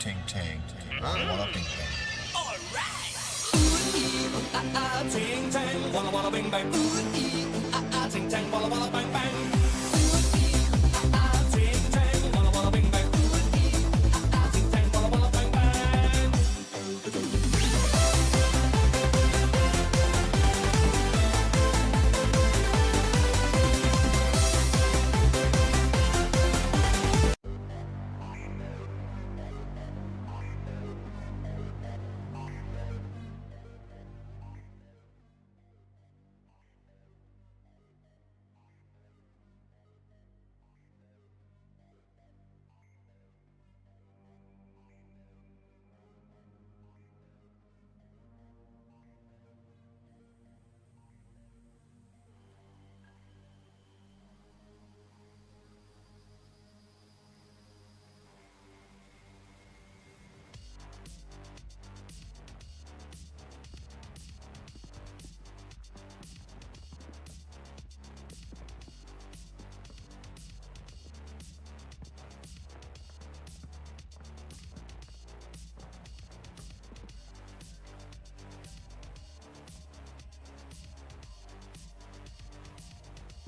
ting ting. Walla walla bing bang. Ting tang, walla walla bing bang. Ting tang, walla walla bang bang. Ting tang, walla walla bing bang. Ting tang, walla walla bang bang.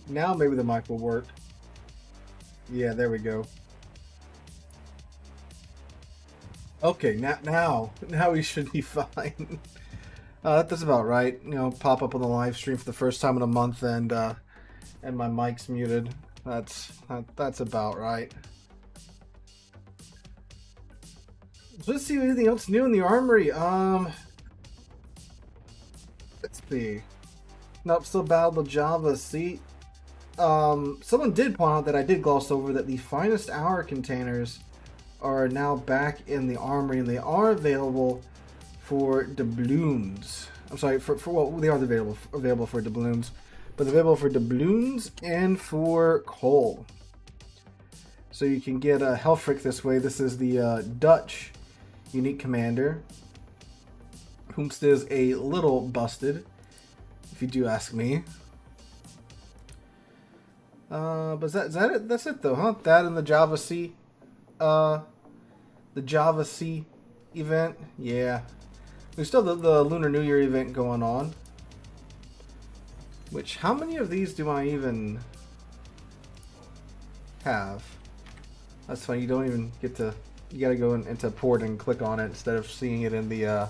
Now maybe the mic will work. Yeah, there we go. Okay, now we should be fine. That's about right. You know, pop up on the live stream for the first time in a month, and my mic's muted. That's about right. So let's see anything else new in the armory. Let's see. Nope, still battle the Java. See, someone did point out that I did gloss over that the finest hour containers are now back in the armory, and they are available for doubloons. I'm sorry, well, they are available for doubloons, but they're available for doubloons and for coal. So you can get a Helfrich this way. This is the Dutch unique commander, whomst is a little busted, if you do ask me. But is that it? That's it though, huh? That and the Java C, the Java C event. Yeah, there's still the Lunar New Year event going on. Which, how many of these do I even have? That's funny. You don't even get to. You got to go into port and click on it instead of seeing it in the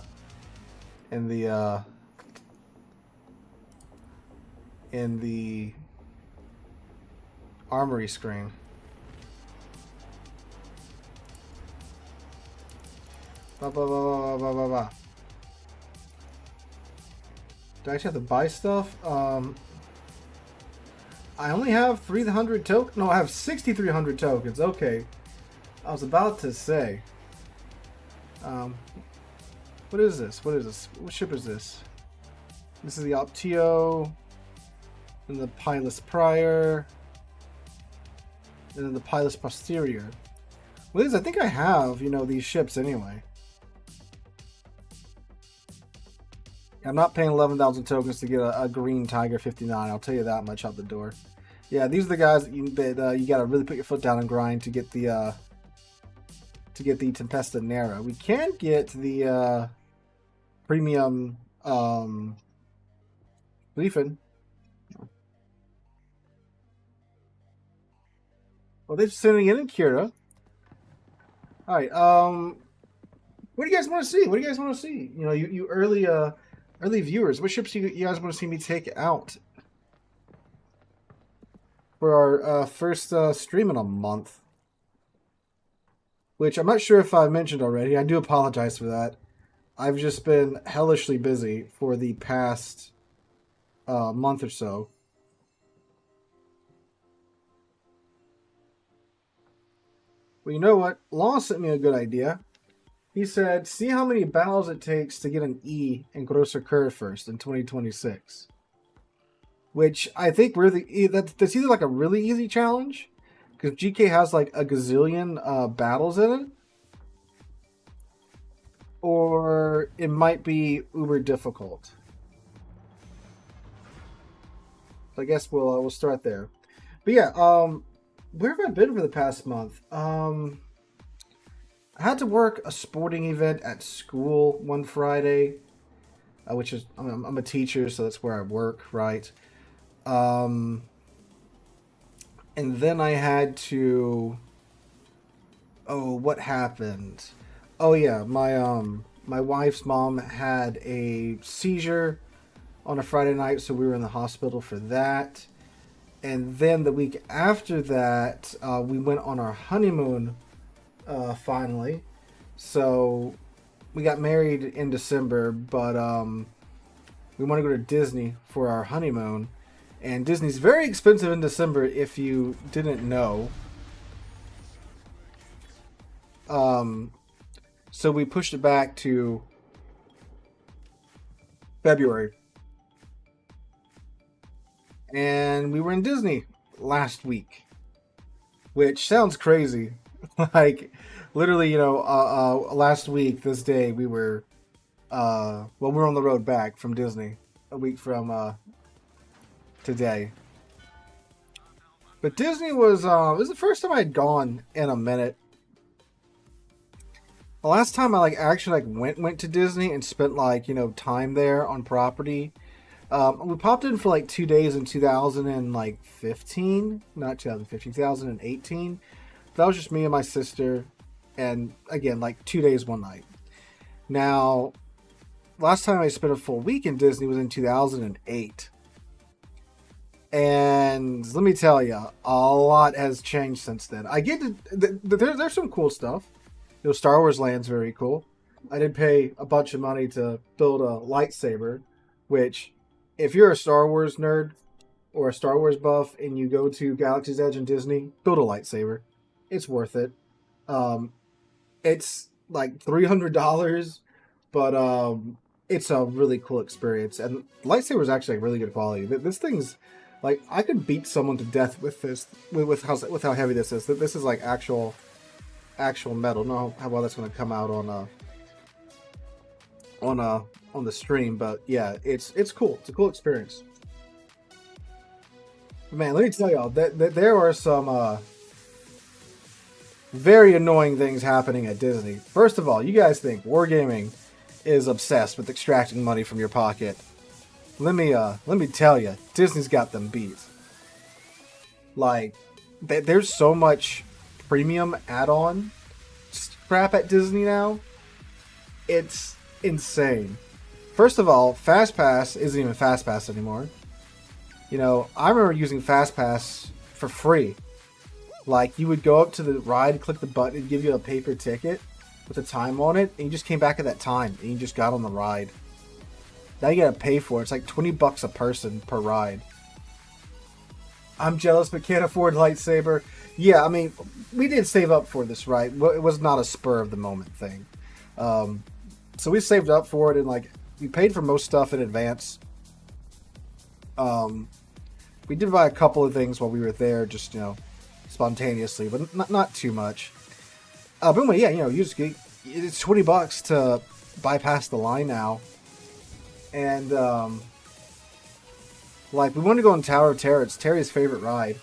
armory screen. Ba, ba, ba, ba, ba, ba, ba. Do I actually have to buy stuff? I only have 300 tokens. No, I have 6,300 tokens. Okay. I was about to say. What is this? What is this? What ship is this? This is the Optio. And the Pilus Prior. And then the Pilus Posterior. Well, I think I have, these ships anyway. I'm not paying 11,000 tokens to get a green Tiger 59. I'll tell you that much out the door. Yeah, these are the guys that you got to really put your foot down and grind to get the Tempesta Nera. We can get the premium Leafin. Well, they're sending in Kira. All right. What do you guys want to see? What do you guys want to see? You early viewers. What ships you guys want to see me take out for our first stream in a month? Which I'm not sure if I mentioned already. I do apologize for that. I've just been hellishly busy for the past month or so. Well, you know what? Law sent me a good idea. He said, see how many battles it takes to get an E in Grosser Curve first in 2026. Which I think that's either like a really easy challenge, because GK has like a gazillion battles in it, or it might be uber difficult. So I guess we'll start there. But yeah, where have I been for the past month? I had to work a sporting event at school one Friday, which is I'm a teacher, so that's where I work, right? Um, and then I had to. Oh, what happened? Oh yeah, my wife's mom had a seizure on a Friday night, so we were in the hospital for that. And then the week after that, we went on our honeymoon finally. So we got married in December, but we want to go to Disney for our honeymoon. And Disney's very expensive in December if you didn't know. So we pushed it back to February. And we were in Disney last week, which sounds crazy. Like, literally, last week, this day, we were on the road back from Disney a week from today. But Disney was it was the first time I'd gone in a minute. The last time I actually went to Disney and spent time there on property. We popped in for 2 days in 2015, not 2015, 2018. That was just me and my sister, and again 2 days, 1 night. Now, last time I spent a full week in Disney was in 2008. And let me tell you, a lot has changed since then. I get to, there's some cool stuff. Star Wars Land's very cool. I did pay a bunch of money to build a lightsaber, which, if you're a Star Wars nerd or a Star Wars buff and you go to Galaxy's Edge in Disney, build a lightsaber. It's worth it. It's like $300, but it's a really cool experience. And the lightsaber is actually really good quality. This thing's I could beat someone to death with this, with how heavy this is. This is actual metal. No, how well that's going to come out on the stream, but yeah, it's cool. It's a cool experience. Man, let me tell y'all that there are some very annoying things happening at Disney. First of all, you guys think Wargaming is obsessed with extracting money from your pocket. Let me tell you, Disney's got them beat. There's so much premium add-on crap at Disney now. It's insane. First of all, FastPass isn't even FastPass anymore. I remember using FastPass for free. You would go up to the ride, click the button, it'd give you a paper ticket with a time on it, and you just came back at that time, and you just got on the ride. Now you gotta pay for it. It's $20 a person per ride. I'm jealous but can't afford lightsaber. Yeah, I mean, we did save up for this, right? It was not a spur of the moment thing. So we saved up for it, and we paid for most stuff in advance. We did buy a couple of things while we were there, just spontaneously, but not too much. But anyway, yeah, you just get, it's $20 to bypass the line now, and we want to go on Tower of Terror. It's Terry's favorite ride.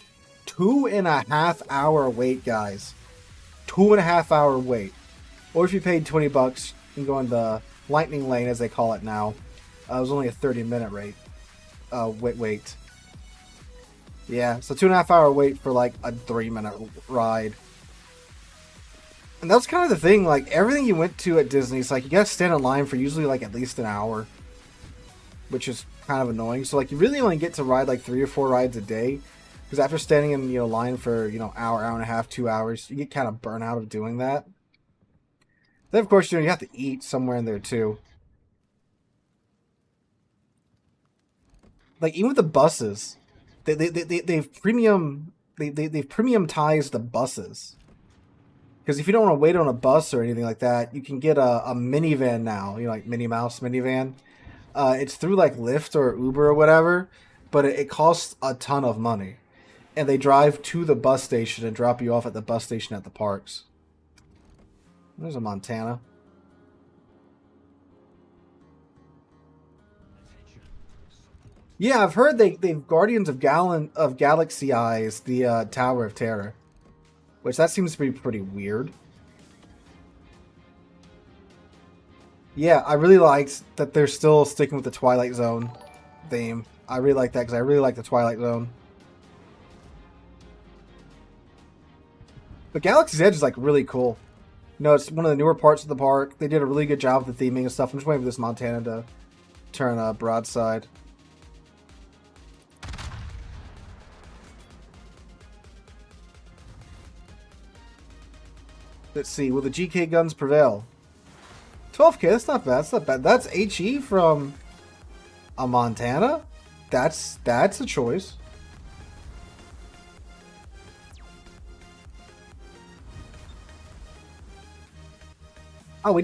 2.5 hour wait, guys. 2.5 hour wait. Or if you paid $20, you can go in the Lightning Lane, as they call it now. It was only a 30-minute wait. Yeah, so 2.5 hour wait for a 3-minute ride. And that's kind of the thing. Everything you went to at Disney, it's you gotta stand in line for usually at least an hour, which is kind of annoying. So you really only get to ride 3 or 4 rides a day. Because after standing in line for hour and a half, 2 hours, you get kind of burnt out of doing that. Then of course you have to eat somewhere in there too. Even with the buses, they've premiumized the buses. Because if you don't want to wait on a bus or anything like that, you can get a minivan now. Minnie Mouse minivan. It's through Lyft or Uber or whatever, but it costs a ton of money. And they drive to the bus station and drop you off at the bus station at the parks. There's a Montana. Yeah, I've heard they've Guardians of Galaxy Eyes the Tower of Terror, which that seems to be pretty weird. Yeah, I really liked that they're still sticking with the Twilight Zone theme. I really like that because I really like the Twilight Zone. But Galaxy's Edge is like really cool. You know, it's one of the newer parts of the park. They did a really good job with the theming and stuff. I'm just waiting for this Montana to turn broadside. Let's see. Will the GK guns prevail? 12k. That's not bad. That's not bad. That's HE from a Montana. That's a choice. Oh, I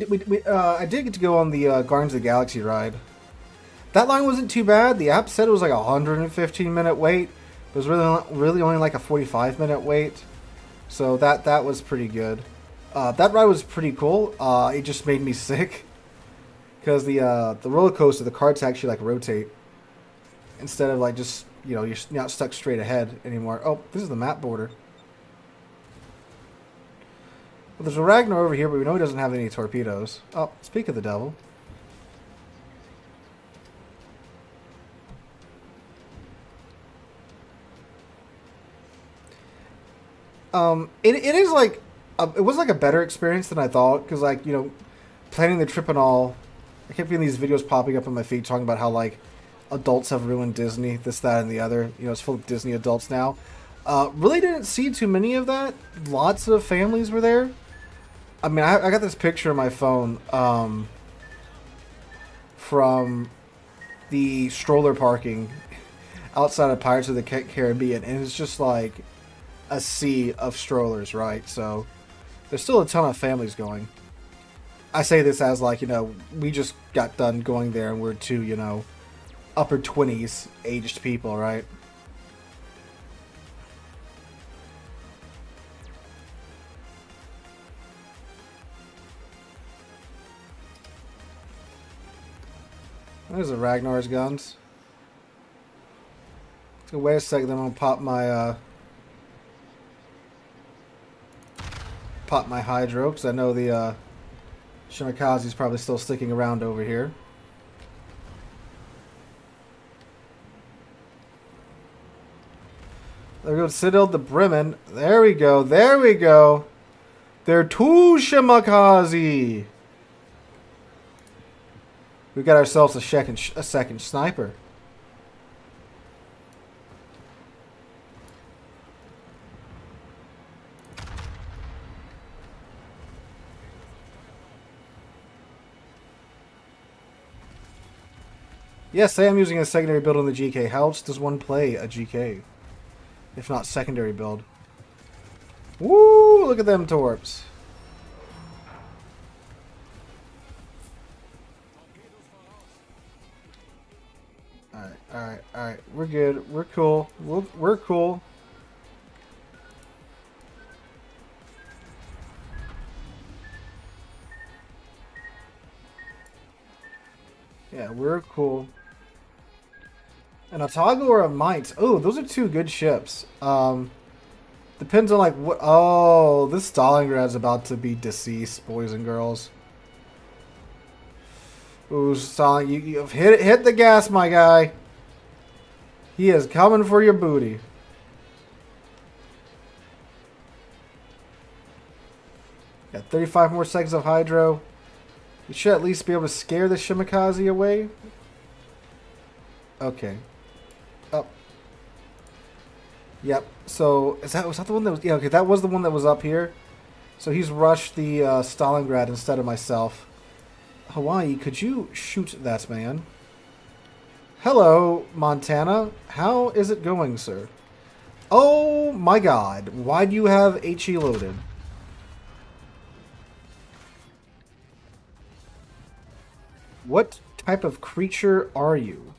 did get to go on the Guardians of the Galaxy ride. That line wasn't too bad. The app said it was like a 115-minute wait. It was really only like a 45-minute wait. So that was pretty good. That ride was pretty cool. It just made me sick because the roller coaster, the carts actually like rotate instead of like just, you know, you're not stuck straight ahead anymore. Oh, this is the map border. Well, there's a Ragnar over here, but we know he doesn't have any torpedoes. Oh, speak of the devil. It is like it was like a better experience than I thought because, like, you know, planning the trip and all, I kept getting these videos popping up on my feed talking about how like adults have ruined Disney, this, that, and the other. You know, it's full of Disney adults now. Really didn't see too many of that. Lots of families were there. I mean, I got this picture on my phone from the stroller parking outside of Pirates of the Caribbean, and it's just like a sea of strollers, right? So there's still a ton of families going. I say this as like, you know, we just got done going there and we're two, you know, upper 20s aged people, right? There's the Ragnar's guns. So wait a second, then I'm gonna pop my hydro, because I know the Shimikaze's probably still sticking around over here. There we go, Citadel de Bremen. There we go, there we go. They're two Shimikaze. We got ourselves a second sniper. Yes, I am using a secondary build on the GK. How else does one play a GK? If not secondary build. Woo! Look at them torps. Alright. We're good. We're cool. We're cool. Yeah, we're cool. An Otago or a Mite. Oh, those are two good ships. Depends on like what. Oh, this Stalingrad's about to be deceased, boys and girls. Ooh, Stalin, you hit the gas, my guy. He is coming for your booty. Got 35 more seconds of hydro. You should at least be able to scare the Shimikaze away. Okay. Up. Yep. So was that the one that was? Yeah. Okay, that was the one that was up here. So he's rushed the Stalingrad instead of myself. Hawaii, could you shoot that man? Hello, Montana. How is it going, sir? Oh my God! Why do you have HE loaded? What type of creature are you?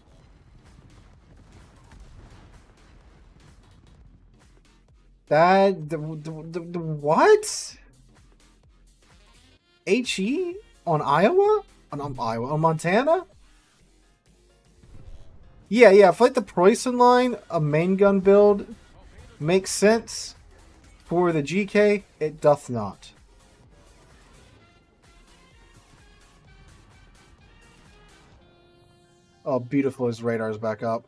The what? HE on Iowa? On Iowa? On Montana? Yeah, if like the Preußen line, a main gun build makes sense. For the GK, it doth not. Oh, beautiful, his radar's back up.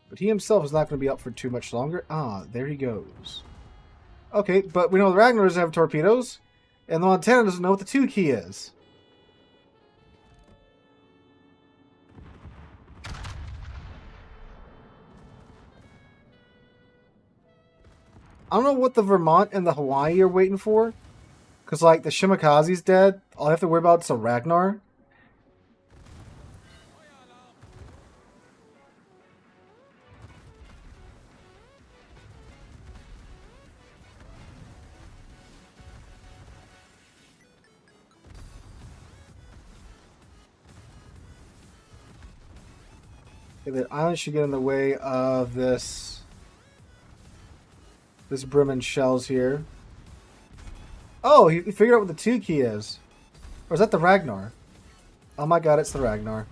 But he himself is not going to be up for too much longer. Ah, there he goes. Okay, but we know the Ragnar doesn't have torpedoes, and the Montana doesn't know what the 2 key is. I don't know what the Vermont and the Hawaii are waiting for. Because, like, the Shimakaze's dead. All I have to worry about is a Ragnar. Okay, the island should get in the way of this Bremen shells here. Oh, he figured out what the 2 key is. Or is that the Ragnar? Oh my god, it's the Ragnar.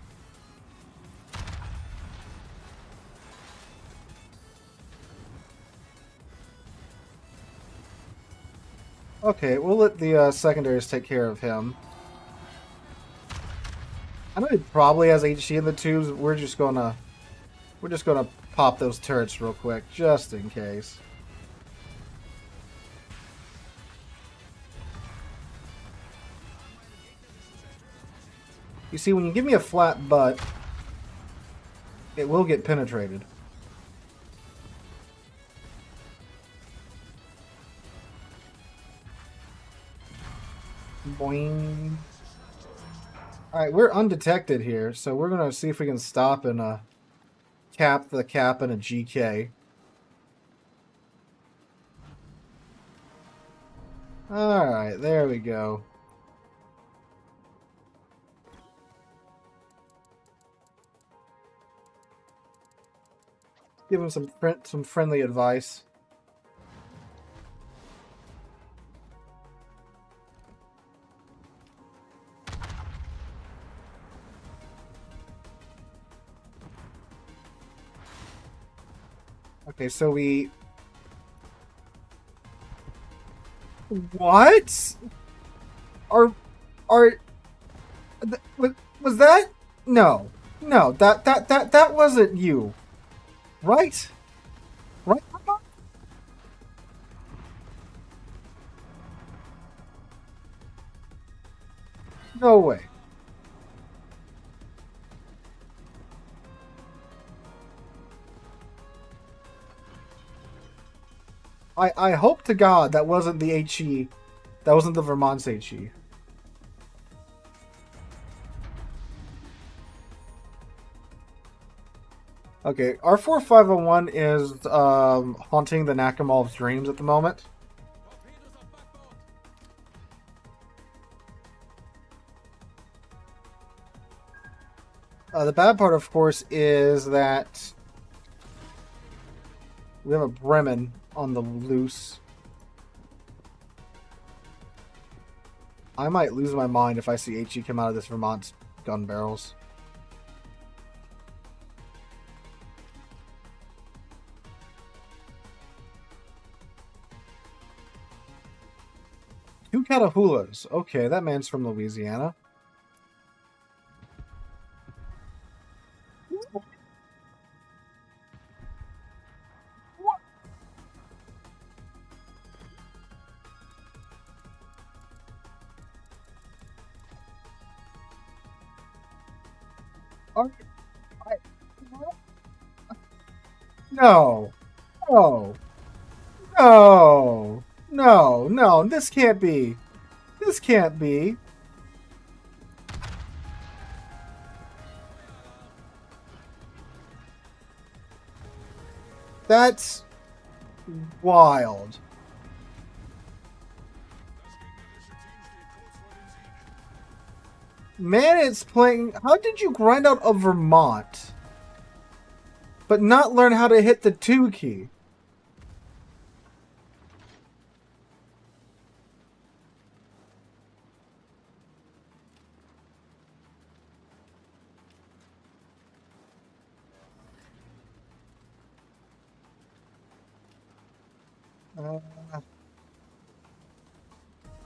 Okay, we'll let the secondaries take care of him. I know he probably has HE in the tubes. We're just gonna pop those turrets real quick, just in case. You see, when you give me a flat butt, it will get penetrated. Boing. Alright, we're undetected here, so we're going to see if we can stop and cap the cap in a GK. Alright, there we go. Give him some friendly advice. Okay, so we... What? Was that? No. No, that wasn't you. Right? Right? No way. I hope to God that wasn't the HE. That wasn't the Vermont's HE. Okay, our 4501 is haunting the Nakamov's dreams at the moment. The bad part, of course, is that we have a Bremen on the loose. I might lose my mind if I see HE come out of this Vermont's gun barrels. Two Catahoulas. Okay, that man's from Louisiana. No. No. No. No. No. This can't be. This can't be. That's wild. Man, it's playing... How did you grind out a Vermont, but not learn how to hit the 2 key?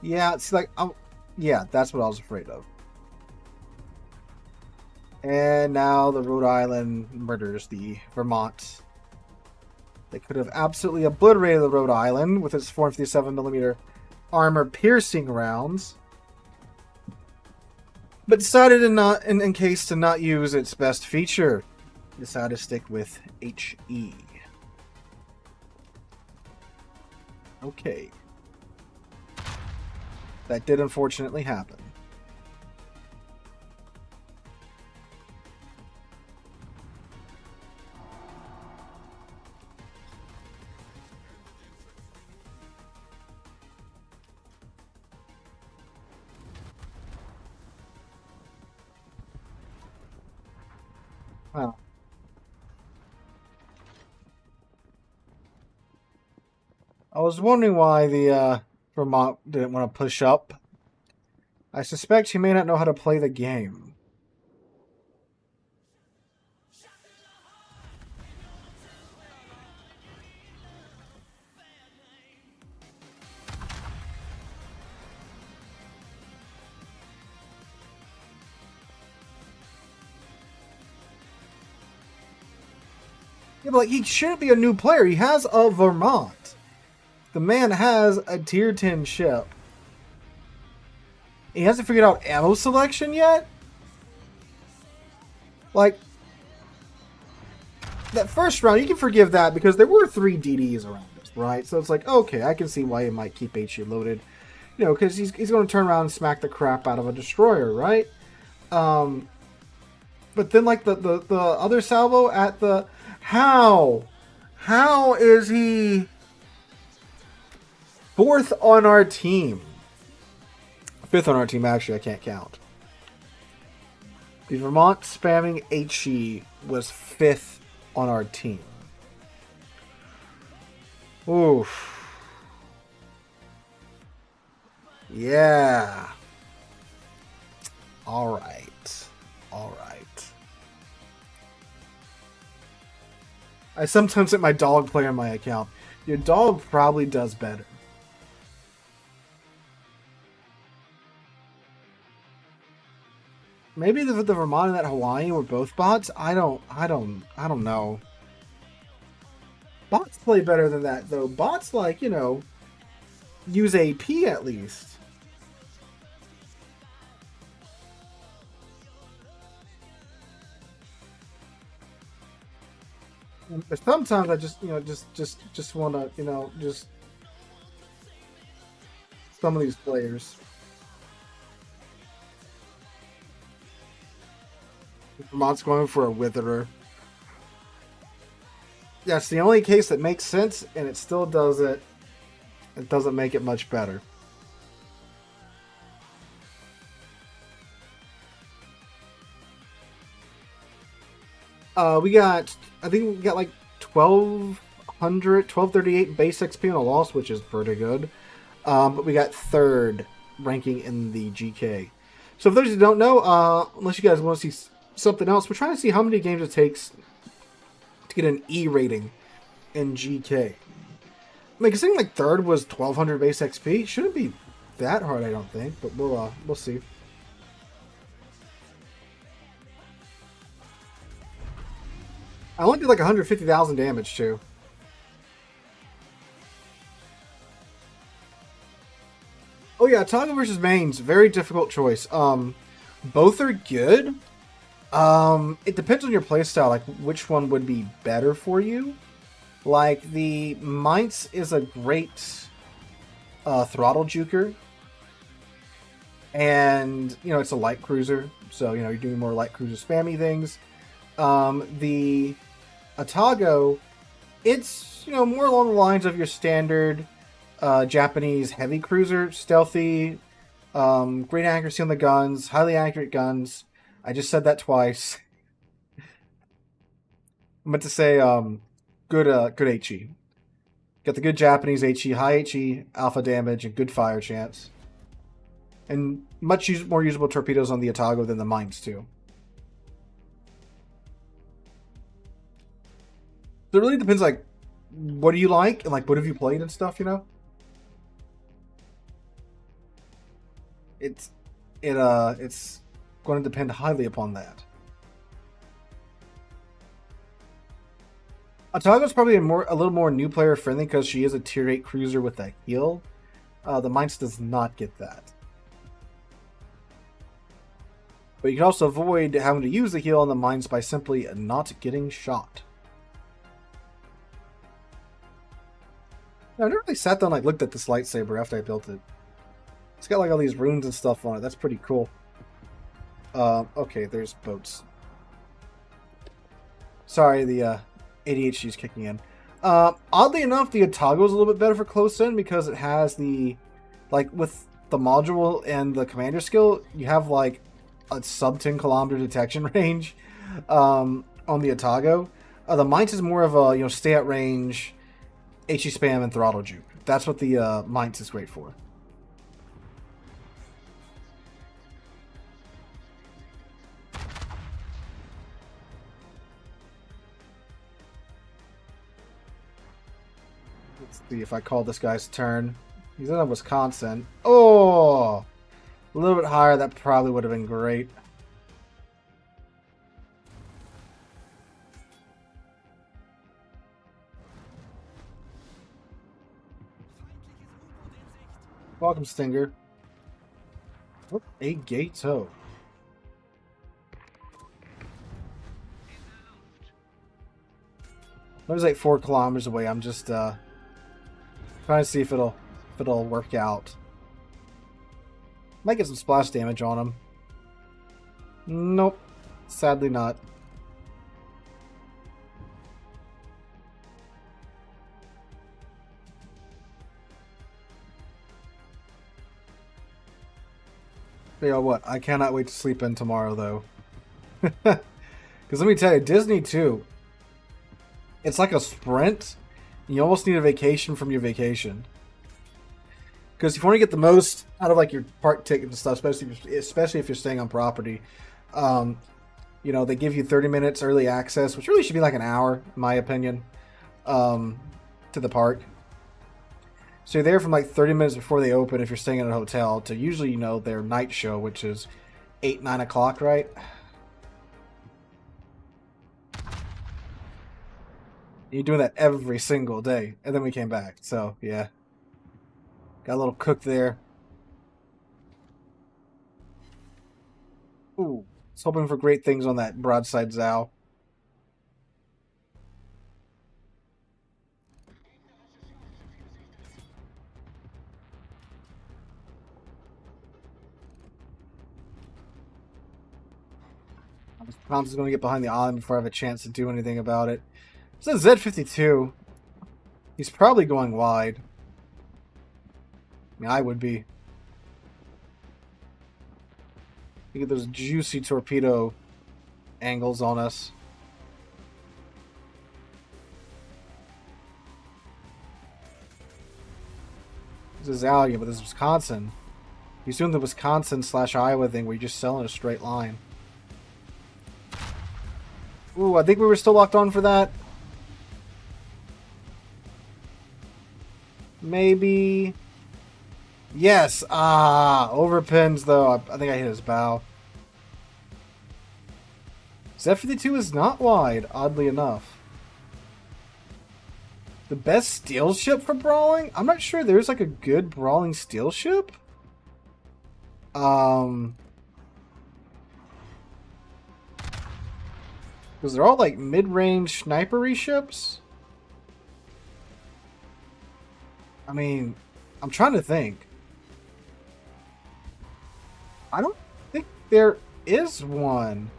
Yeah, it's like... yeah, that's what I was afraid of. And now the Rhode Island murders the Vermont. They could have absolutely obliterated the Rhode Island with its 457mm armor-piercing rounds, but decided in case to not use its best feature. Decided to stick with HE. Okay. That did unfortunately happen. Wow. I was wondering why the Vermont didn't want to push up. I suspect he may not know how to play the game. Yeah, but like, he shouldn't be a new player. He has a Vermont. The man has a tier 10 ship. He hasn't figured out ammo selection yet? Like, that first round, you can forgive that because there were 3 DDs around us, right? So it's like, okay, I can see why he might keep HE loaded. You know, because he's going to turn around and smack the crap out of a destroyer, right? But then, like, the other salvo at the... How is he 4th on our team? 5th on our team, actually, I can't count. The Vermont spamming HE was 5th on our team. Oof. Yeah. Alright. Alright. I sometimes let my dog play on my account. Your dog probably does better. Maybe the Vermont and that Hawaii were both bots. I don't know. Bots play better than that though. Bots, like, you know, use AP at least. But sometimes I just, you know, just want to, you know, just some of these players. Vermont's going for a Witherer. That's the only case that makes sense, and it still doesn't. It doesn't make it much better. I think we got like 1238 base XP on a loss, which is pretty good. But we got 3rd ranking in the GK. So for those who don't know, unless you guys want to see something else, we're trying to see how many games it takes to get an E rating in GK. Like, something like 3rd was 1200 base XP. Shouldn't be that hard, I don't think, but we'll see. I only did like 150,000 damage too. Oh yeah, Tonga versus Maine's very difficult choice. Both are good. It depends on your playstyle, like which one would be better for you. Like the Mainz is a great throttle juker, and you know it's a light cruiser, so you know you're doing more light cruiser spammy things. The Atago, it's, you know, more along the lines of your standard Japanese heavy cruiser, stealthy, great accuracy on the guns, highly accurate guns. I just said that twice. I meant to say good HE. Got the good Japanese HE, high HE, alpha damage, and good fire chance. And much more usable torpedoes on the Atago than the Mainz too. So it really depends, like, what do you like, and like, what have you played and stuff, you know? It's going to depend highly upon that. Atago's probably a little more new player friendly because she is a tier 8 cruiser with a heal. The Mainz does not get that. But you can also avoid having to use the heal on the Mainz by simply not getting shot. Now, I never really sat down and looked at this lightsaber after I built it. It's got like all these runes and stuff on it. That's pretty cool. Okay, there's boats. Sorry, the ADHD is kicking in. Oddly enough, the Atago is a little bit better for close in because it has the, like with the module and the commander skill, you have like a sub 10 kilometer detection range on the Atago. The Mainz is more of a stay at range, HE spam and throttle juke. That's what the Mainz is great for. Let's see if I call this guy's turn. He's in Wisconsin. Oh! A little bit higher, that probably would have been great. Welcome, Stinger. What a gato. It was like 4 kilometers away. I'm just trying to see if it'll work out. Might get some splash damage on him. Nope. Sadly not. You know what? I cannot wait to sleep in tomorrow, though. Because let me tell you, Disney, too. It's like a sprint. You almost need a vacation from your vacation. Because if you want to get the most out of like your park tickets and stuff, especially if you're staying on property, they give you 30 minutes early access, which really should be like an hour, in my opinion, to the park. So you're there from like 30 minutes before they open if you're staying in a hotel to usually, their night show, which is 8, 9 o'clock, right? You're doing that every single day. And then we came back. So, yeah. Got a little cook there. Ooh. I was hoping for great things on that broadside Zao. I'm just going to get behind the island before I have a chance to do anything about it. It's a Z52. He's probably going wide. I mean, I would be. You get those juicy torpedo angles on us. This is Allium, but this is Wisconsin. He's doing the Wisconsin/Iowa thing where you just sell in a straight line. Ooh, I think we were still locked on for that. Maybe. Yes. Overpins though. I think I hit his bow. Z52 is not wide, oddly enough. The best steel ship for brawling? I'm not sure there's like a good brawling steel ship. Because they're all like mid-range snipery ships. I mean, I'm trying to think. I don't think there is one.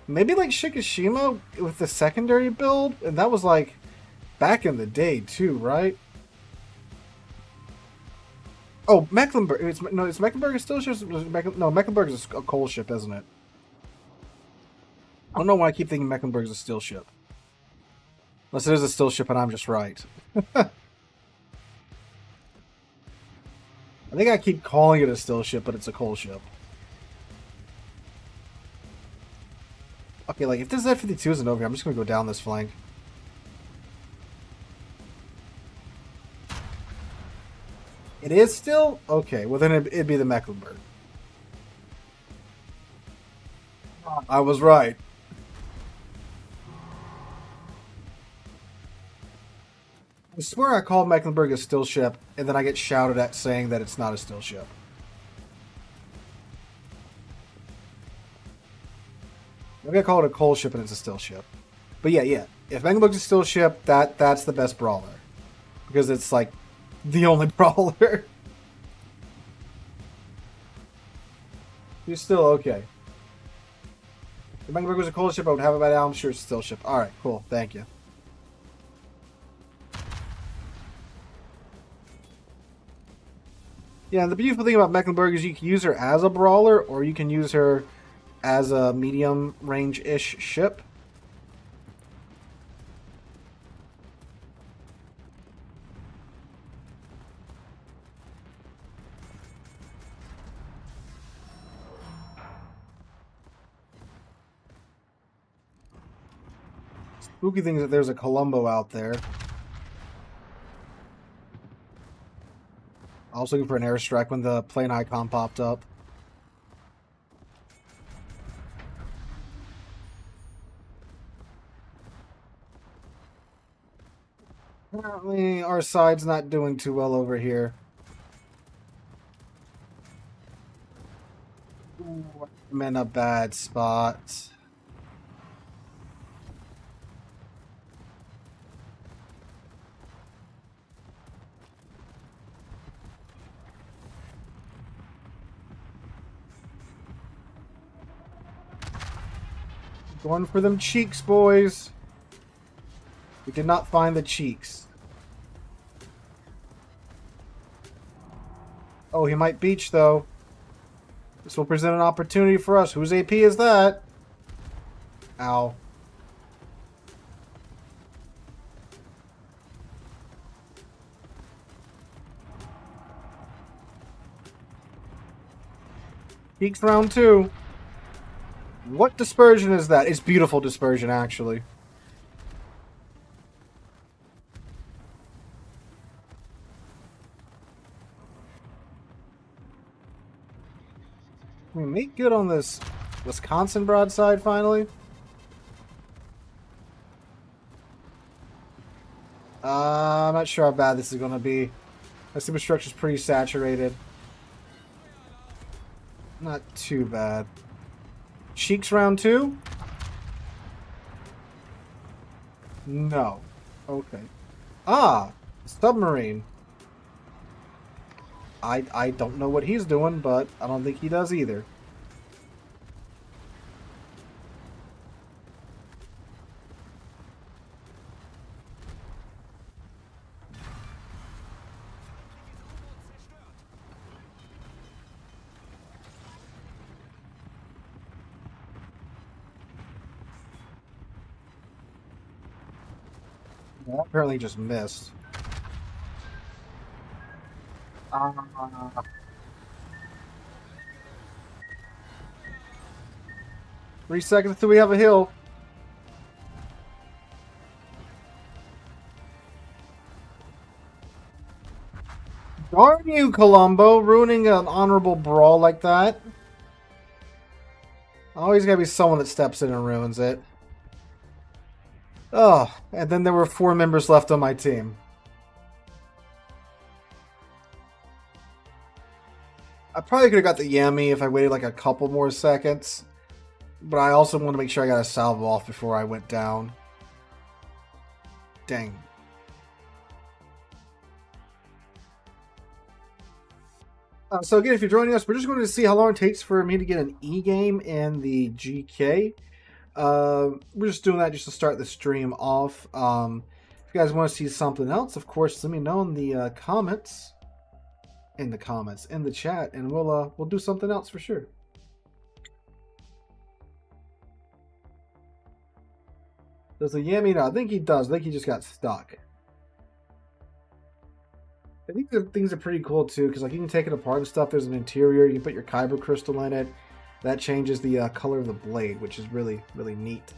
Maybe like Shikishima with the secondary build, and that was like back in the day too, right? Oh, Mecklenburg. Is Mecklenburg a steel ship? No, Mecklenburg is a coal ship, isn't it? I don't know why I keep thinking Mecklenburg is a steel ship. Unless it is a steel ship and I'm just right. I think I keep calling it a steel ship, but it's a coal ship. Okay, like if this Z52 isn't over here, I'm just going to go down this flank. It is still? Okay, well then it'd be the Mecklenburg. I was right. I swear I called Mecklenburg a still ship, and then I get shouted at saying that it's not a still ship. Maybe I call it a coal ship and it's a still ship. But yeah. If Mecklenburg's a still ship, that's the best brawler. Because it's like the only brawler. He's still okay. If Mecklenburg was a coal ship, I would have it by now. I'm sure it's a still ship. Alright, cool. Thank you. Yeah, and the beautiful thing about Mecklenburg is you can use her as a brawler, or you can use her as a medium range-ish ship. Spooky thing is that there's a Columbo out there. I was looking for an airstrike when the plane icon popped up. Apparently, our side's not doing too well over here. Ooh, I'm in a bad spot. Going for them cheeks, boys. We did not find the cheeks. Oh, he might beach, though. This will present an opportunity for us. Whose AP is that? Ow. Cheeks round 2. What dispersion is that? It's beautiful dispersion, actually. We make good on this Wisconsin broadside, finally. I'm not sure how bad this is going to be. My superstructure's pretty saturated. Not too bad. Cheeks round 2? No. Okay. Ah! Submarine. I don't know what he's doing, but I don't think he does either. That apparently just missed. 3 seconds till we have a hill. Darn you, Columbo, ruining an honorable brawl like that. Always gotta be someone that steps in and ruins it. Oh, and then there were 4 members left on my team. I probably could have got the Yami if I waited like a couple more seconds. But I also want to make sure I got a salvo off before I went down. Dang. So again, if you're joining us, we're just going to see how long it takes for me to get an E-game in the GK. We're just doing that just to start the stream off. If you guys want to see something else, of course, let me know in the comments. In the chat, and we'll do something else for sure. Does the Yami? No, I think he does. I think he just got stuck. I think the things are pretty cool too, because like you can take it apart and stuff. There's an interior. You can put your kyber crystal in it. That changes the color of the blade, which is really, really neat.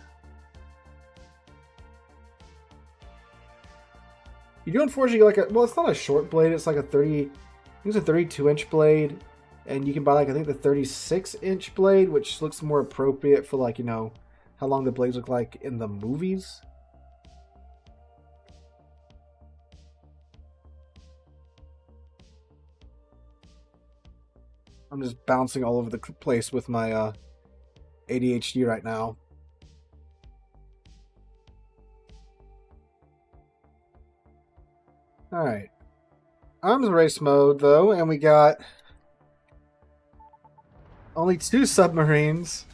You do unfortunately get like a, well, it's not a short blade. It's like a 30. I think it's a 32-inch blade, and you can buy like I think the 36-inch blade, which looks more appropriate for like, you know, how long the blades look like in the movies. I'm just bouncing all over the place with my ADHD right now. Alright. Arms race mode, though, and we got only 2 submarines.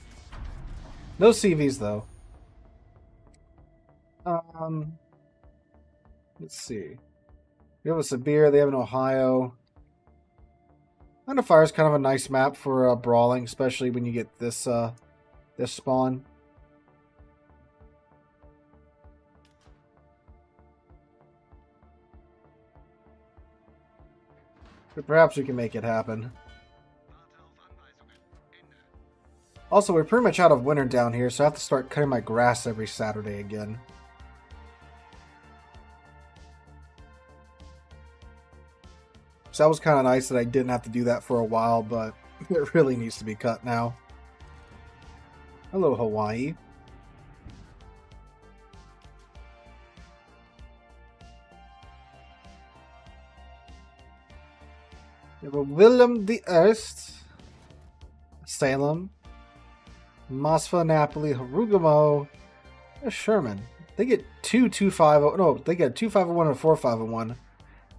No CVs, though. Let's see. We have a Sibir, they have an Ohio. Line of Fire is kind of a nice map for brawling, especially when you get this this spawn. But perhaps we can make it happen. Also, we're pretty much out of winter down here, so I have to start cutting my grass every Saturday again. So that was kind of nice that I didn't have to do that for a while, but it really needs to be cut now. Hello, Hawaii. We have a Willem the Erst, Salem, Masfa, Napoli, Harugamo, and Sherman. They get 2-2-5. No, they get a 2-5-1 and a 4-5-1.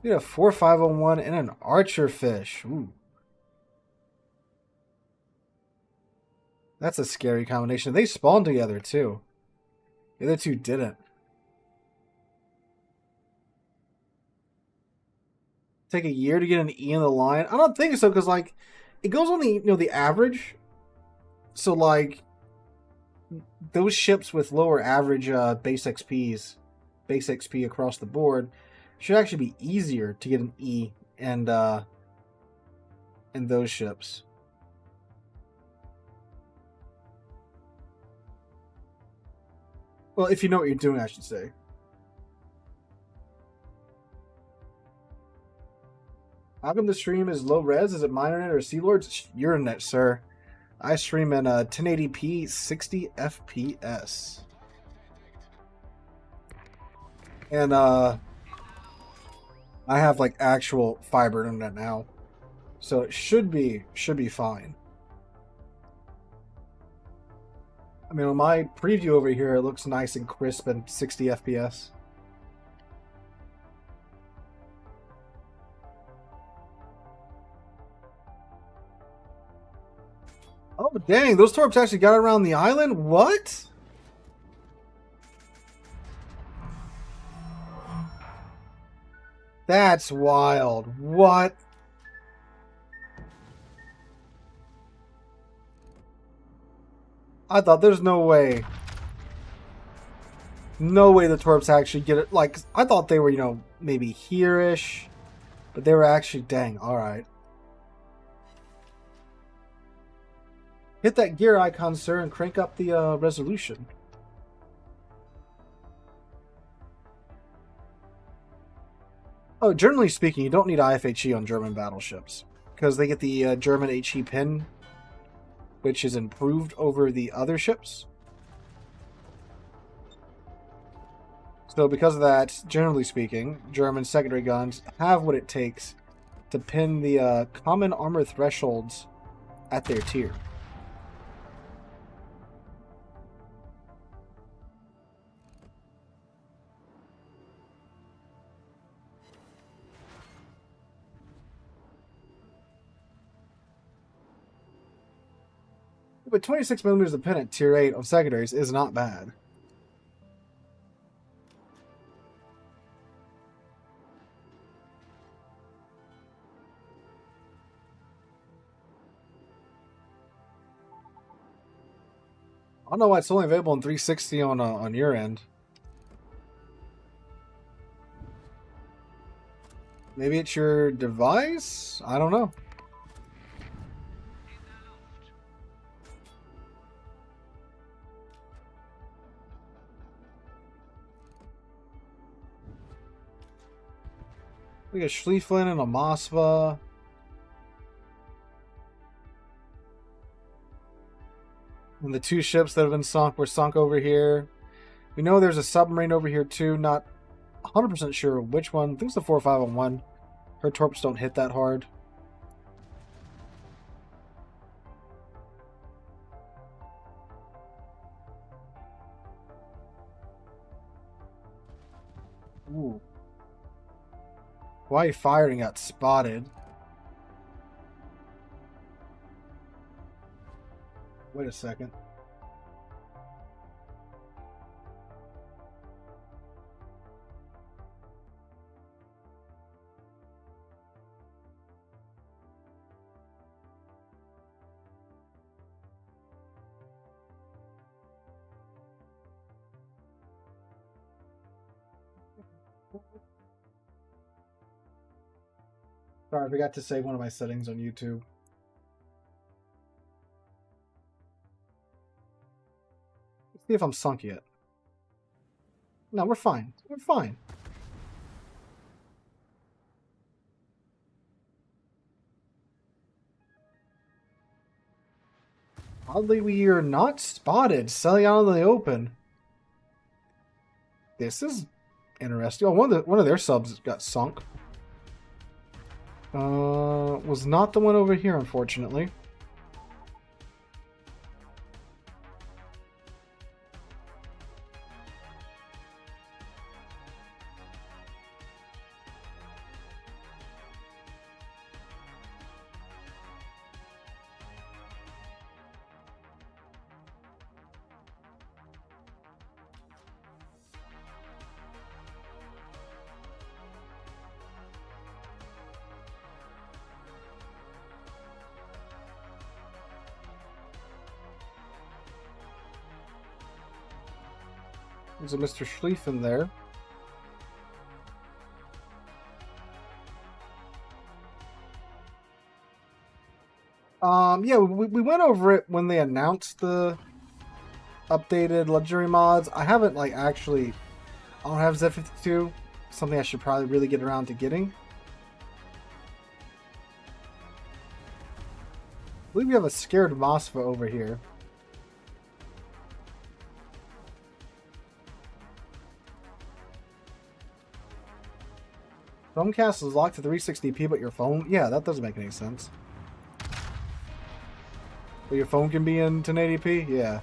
We get a 4-5-1 and an Archer Fish. Ooh. That's a scary combination. They spawned together too. The other two didn't. Take a year to get an E in the line? I don't think so, because like it goes on the the average. So like those ships with lower average base XP across the board should actually be easier to get an E and in those ships. Well, if you know what you're doing, I should say. How come the stream is low res? Is it my internet or Sealord's? It's your internet, sir. I stream in 1080p 60 FPS. And I have like actual fiber internet now. So it should be fine. I mean, on my preview over here, it looks nice and crisp and 60 FPS. Oh, dang. Those torps actually got around the island? What? That's wild. What? I thought there's no way. No way the torps actually get it. Like, I thought they were, maybe here-ish. But they were actually, dang, alright. Hit that gear icon, sir, and crank up the resolution. Oh, generally speaking, you don't need IFHE on German battleships. Because they get the German HE pin, which is improved over the other ships. So because of that, generally speaking, German secondary guns have what it takes to pin the common armor thresholds at their tier. But 26 millimeters of pin at tier 8 on secondaries is not bad. I don't know why it's only available in 360 on your end. Maybe it's your device? I don't know. We got Schlieffen and a Moskva. And the 2 ships that have been sunk were sunk over here. We know there's a submarine over here too. Not 100% sure which one. I think it's the 451. Her torps don't hit that hard. Ooh. Why he fired and got spotted? Wait a second. Sorry, I forgot to save one of my settings on YouTube. Let's see if I'm sunk yet. No, we're fine. We're fine. Oddly, we are not spotted selling out in the open. This is interesting. Oh, one of their subs got sunk. Was not the one over here, unfortunately. There's a Mr. Schlieffen there. Yeah, we went over it when they announced the updated luxury mods. I haven't, like, actually... I don't have Z52. Something I should probably really get around to getting. I believe we have a scared Mosfa over here. Chromecast is locked to 360p, but your phone... Yeah, that doesn't make any sense. But your phone can be in 1080p? Yeah.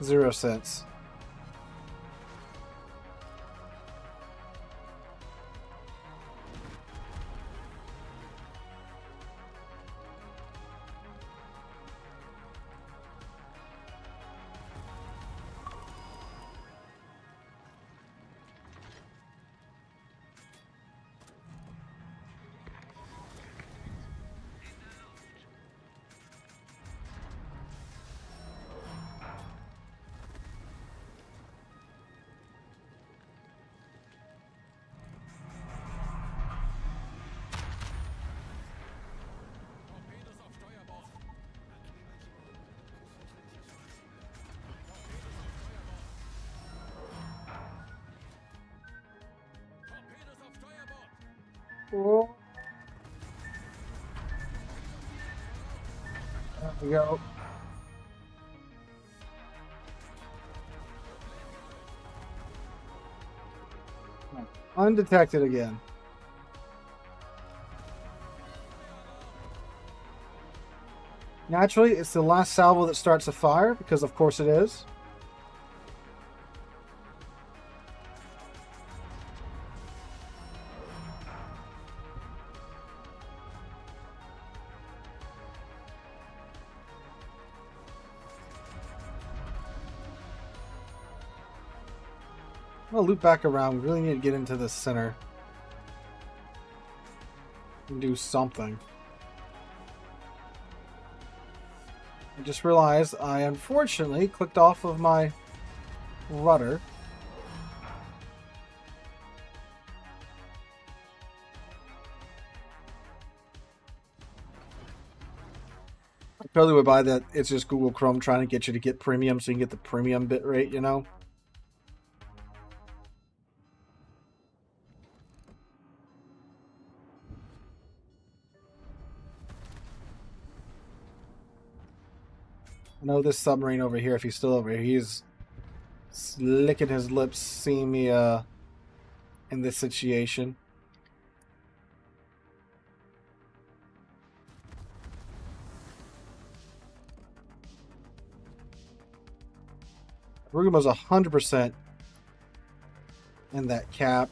0 cents. Oh. There we go. Undetected again. Naturally, it's the last salvo that starts a fire, because of course it is. I'll loop back around. We really need to get into the center and do something. I just realized I unfortunately clicked off of my rudder. I totally would buy that. It's just Google Chrome trying to get you to get premium so you can get the premium bitrate, you know? I know this submarine over here, if he's still over here, he's licking his lips seeing me in this situation. Ruguma's 100% in that cap.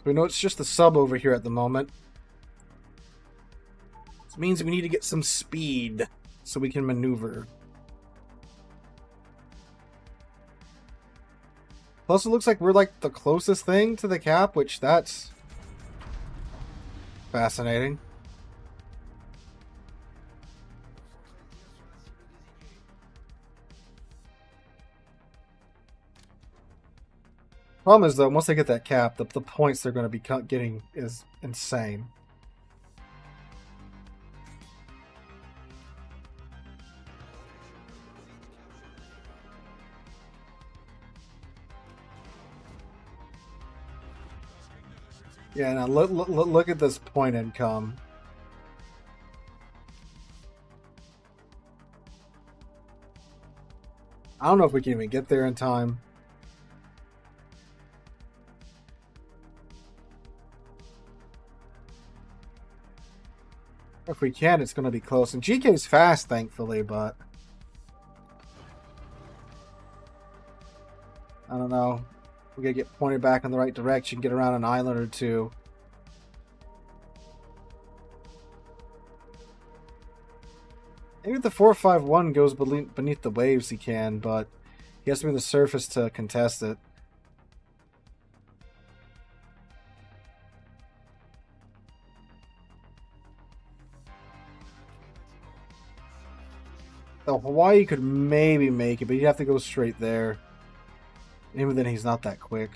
We know it's just the sub over here at the moment. This means we need to get some speed so we can maneuver. Plus, it looks like we're like the closest thing to the cap, which that's fascinating. Problem is, though, once they get that cap, the points they're going to be getting is insane. Yeah, now look at this point income. I don't know if we can even get there in time. If we can, it's going to be close. And GK's fast, thankfully, but I don't know. We gotta get pointed back in the right direction, get around an island or two. Maybe if the 451 goes beneath the waves, he can, but he has to be on the surface to contest it. So Hawaii could maybe make it, but you'd have to go straight there. Even then, he's not that quick.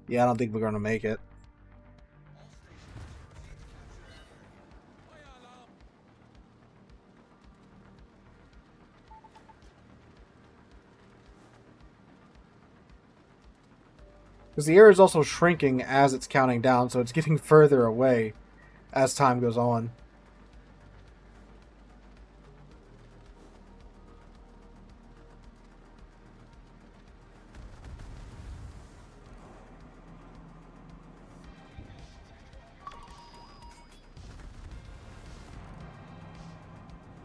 Yeah, I don't think we're going to make it. Because the air is also shrinking as it's counting down, so it's getting further away as time goes on.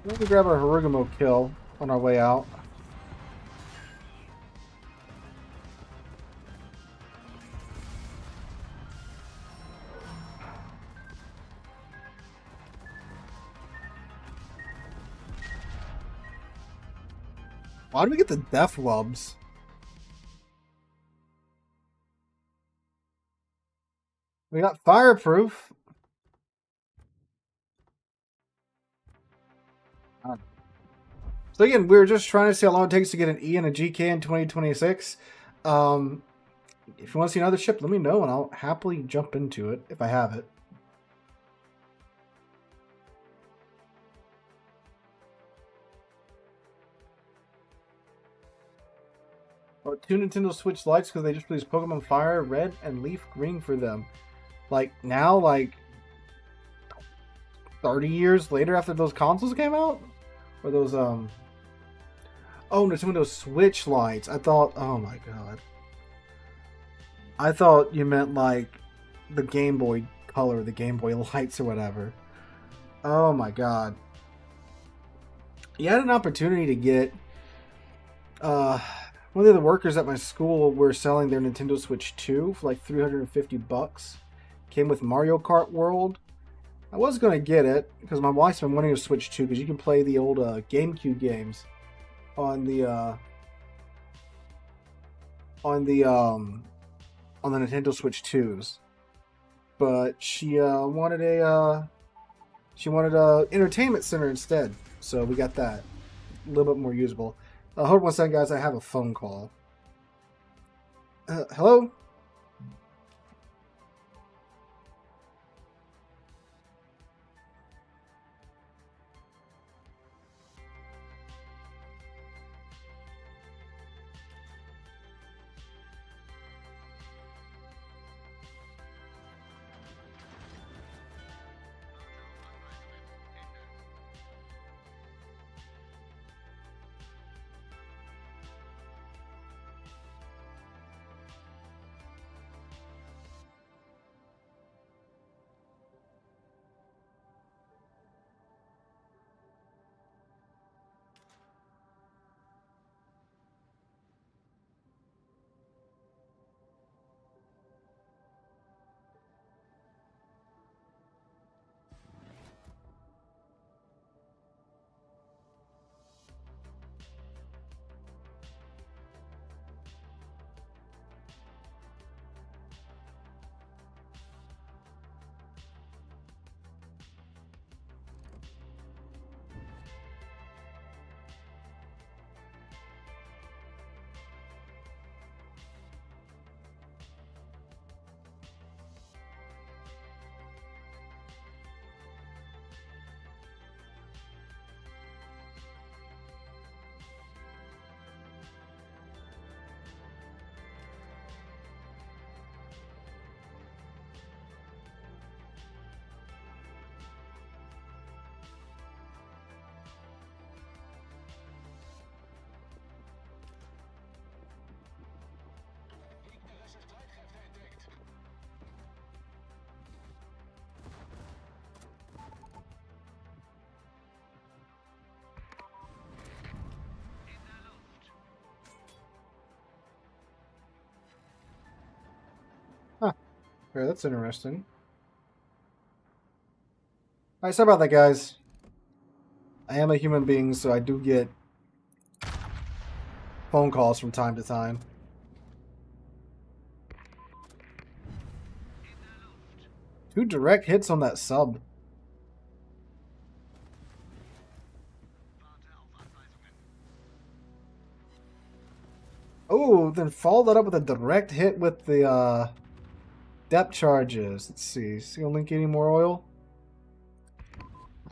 Let me grab our Harugamo kill on our way out. Why do we get the Death Wubs? We got Fireproof. So again, we were just trying to see how long it takes to get an E and a GK in 2026. If you want to see another ship, let me know and I'll happily jump into it if I have it. Or 2 Nintendo Switch Lights because they just released Pokemon Fire Red and Leaf Green for them. Like now, like 30 years later after those consoles came out? Or those oh, Nintendo Switch Lights. I thought, oh my god. I thought you meant like the Game Boy Color, the Game Boy Lights or whatever. Oh my god. You had an opportunity to get one of the workers at my school were selling their Nintendo Switch 2 for like $350. Came with Mario Kart World. I was going to get it because my wife's been wanting to Switch 2 because you can play the old GameCube games on the Nintendo Switch 2s. But she wanted a entertainment center instead. So we got that. A little bit more usable. Hold on one second, guys. I have a phone call. Hello? Okay, that's interesting. Alright, sorry about that, guys. I am a human being, so I do get phone calls from time to time. Two direct hits on that sub. Oh, then follow that up with a direct hit with the depth charges. Let's see. Is he gonna link any more oil?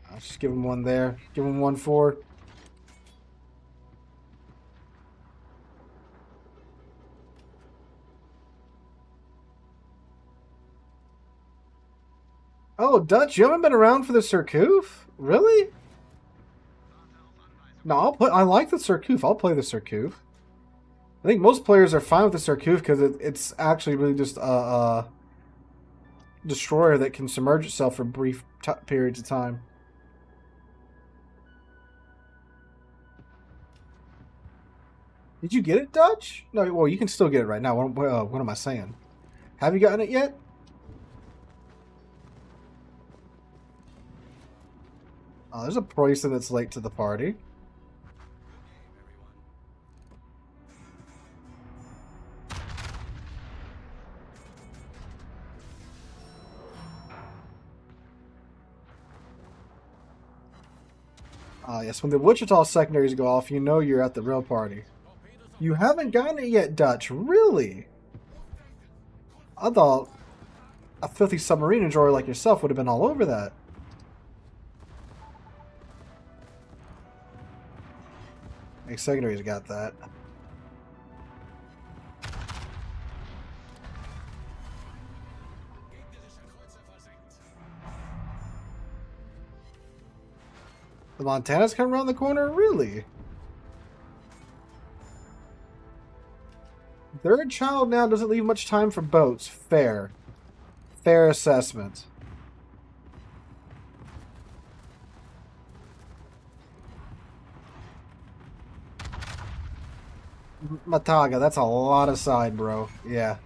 I'll just give him one there. Give him 1-4. Oh, Dutch, you haven't been around for the Surcouf? Really? No, I like the Surcouf. I'll play the Surcouf. I think most players are fine with the Surcouf because it's actually really just a destroyer that can submerge itself for brief periods of time. Did you get it, Dutch? No, well, you can still get it right now. What am I saying? Have you gotten it yet? Oh, there's a Preußen that's late to the party. Yes, when the Wichita secondaries go off, you know you're at the real party. You haven't gotten it yet, Dutch. Really? I thought a filthy submarine enjoyer like yourself would have been all over that. Hey, secondaries got that. The Montana's come around the corner? Really? Third child now doesn't leave much time for boats. Fair. Fair assessment. Mataga, that's a lot of side, bro. Yeah.